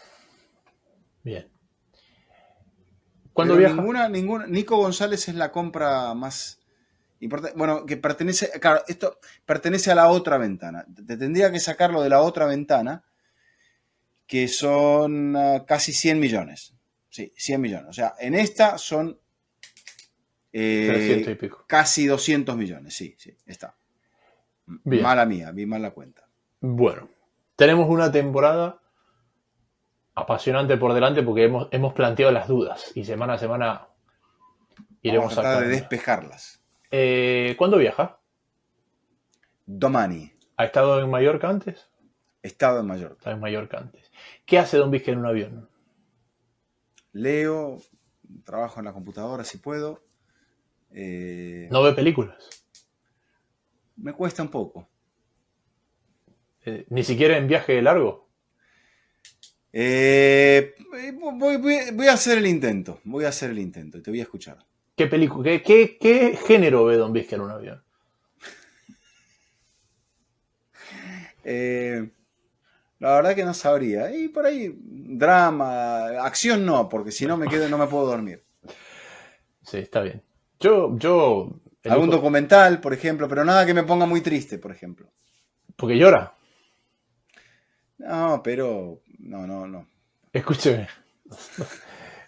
¿Cuándo viaja? Ninguna. Nico González es la compra más importante. Bueno, que pertenece. Claro, esto pertenece a la otra ventana. Te tendría que sacarlo de la otra ventana, que son casi 100 millones. Sí, 100 millones. O sea, en esta son 300 y pico. Casi 200 millones. Sí, está. Bien. Mala mía, vi mal la cuenta. Bueno, tenemos una temporada apasionante por delante porque hemos planteado las dudas y semana a semana iremos a tratar de despejarlas. ¿Cuándo viaja? Domani. ¿Ha estado en Mallorca antes? He estado en Mallorca. Está en Mallorca antes. ¿Qué hace Don Vizca en un avión? Leo, trabajo en la computadora si puedo. ¿No ve películas? Me cuesta un poco. ¿Ni siquiera en viaje largo? Voy a hacer el intento. Y te voy a escuchar. ¿Qué película? ¿Qué género ve Don Vizca en un avión? La verdad que no sabría. Y por ahí, drama, acción no, porque si no me puedo dormir. Sí, está bien. Yo algún documental, por ejemplo, pero nada que me ponga muy triste, por ejemplo. ¿Porque llora? No, pero no. Escúcheme.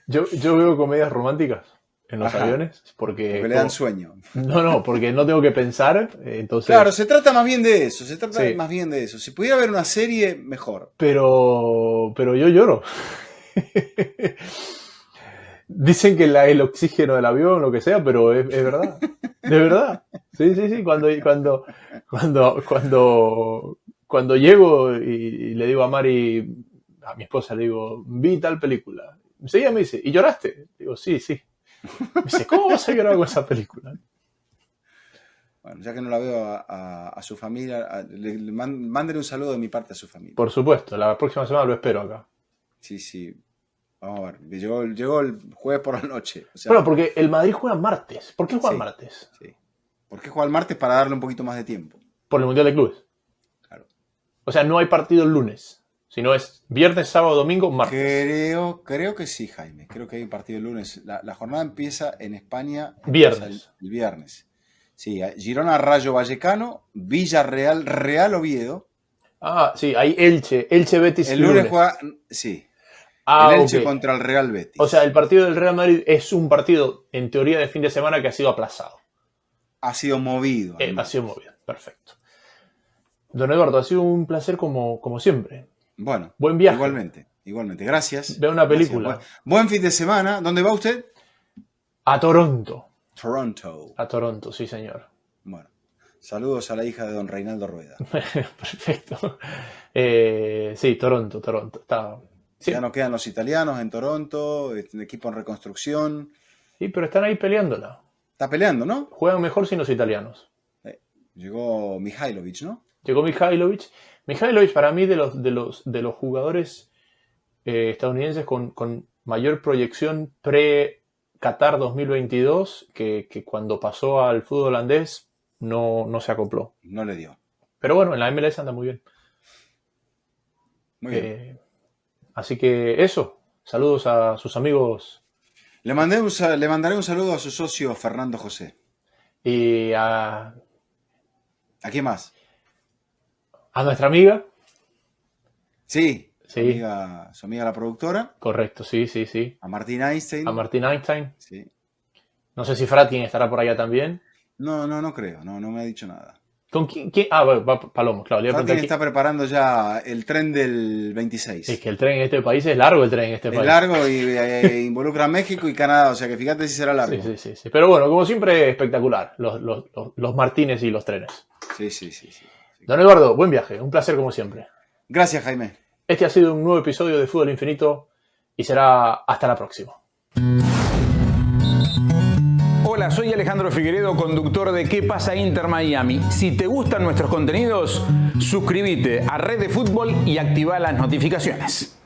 Yo veo comedias románticas en los aviones porque le dan sueño. No, porque no tengo que pensar, entonces... Claro, se trata más bien de eso, más bien de eso. Si pudiera ver una serie, mejor. Pero yo lloro. Dicen que el oxígeno del avión, lo que sea, pero es verdad. De verdad. Sí. Cuando llego y le digo a Mari, a mi esposa, le digo, vi tal película. Enseguida me dice, ¿y lloraste? Digo, sí. Me dice, ¿cómo vas a llorar con esa película? Bueno, ya que no la veo a su familia, mándele un saludo de mi parte a su familia. Por supuesto, la próxima semana lo espero acá. Sí. Vamos a ver, llegó el jueves por la noche. O sea, bueno, porque el Madrid juega martes. ¿Por qué juega martes? Sí. ¿Por qué juega el martes? Para darle un poquito más de tiempo. Por el Mundial de Clubes. Claro. O sea, no hay partido el lunes, sino es viernes, sábado, domingo, martes. Creo que sí, Jaime. Creo que hay un partido el lunes. La jornada empieza en España viernes. El viernes. Sí, Girona, Rayo Vallecano, Villarreal, Real Oviedo. Sí, hay Elche Betis. El lunes juega, sí. El Elche contra el Real Betis. O sea, el partido del Real Madrid es un partido, en teoría, de fin de semana que ha sido aplazado. Ha sido movido. Ha sido movido, perfecto. Don Eduardo, ha sido un placer como siempre. Bueno, buen viaje. Igualmente. Gracias. Vea una película. Buen fin de semana. ¿Dónde va usted? A Toronto. A Toronto, sí, señor. Bueno, saludos a la hija de don Reinaldo Rueda. Perfecto. Sí, Toronto. Sí. Ya no quedan los italianos en Toronto, un equipo en reconstrucción. Sí, pero están ahí peleándola. Está peleando, ¿no? Juegan mejor sin los italianos. Llegó Mihailovic, ¿no? Llegó Mihailovic. Mihailovic para mí de los jugadores estadounidenses con mayor proyección pre-Qatar 2022 que cuando pasó al fútbol holandés no se acopló. No le dio. Pero bueno, en la MLS anda muy bien. Muy bien. Así que eso. Saludos a sus amigos. Le mandaré un saludo a su socio Fernando José. Y a quién más? A nuestra amiga. Sí, Sí. Su amiga la productora. Correcto, sí. A Martín Einstein. A Martín Einstein. Sí. No sé si Fratin estará por allá también. No creo, no me ha dicho nada. ¿Con quién? Va Palomo, claro. Fratin está preparando ya el tren del 26. Es que el tren en este país es largo, el tren en este país. Es largo y involucra a México y Canadá, o sea que fíjate si será largo. Sí. Pero bueno, como siempre, espectacular, los Martínez y los trenes. Sí. Don Eduardo, buen viaje, un placer como siempre. Gracias, Jaime. Este ha sido un nuevo episodio de Fútbol Infinito y será hasta la próxima. Hola, soy Alejandro Figueredo, conductor de ¿Qué pasa Inter Miami? Si te gustan nuestros contenidos, suscríbete a Red de Fútbol y activa las notificaciones.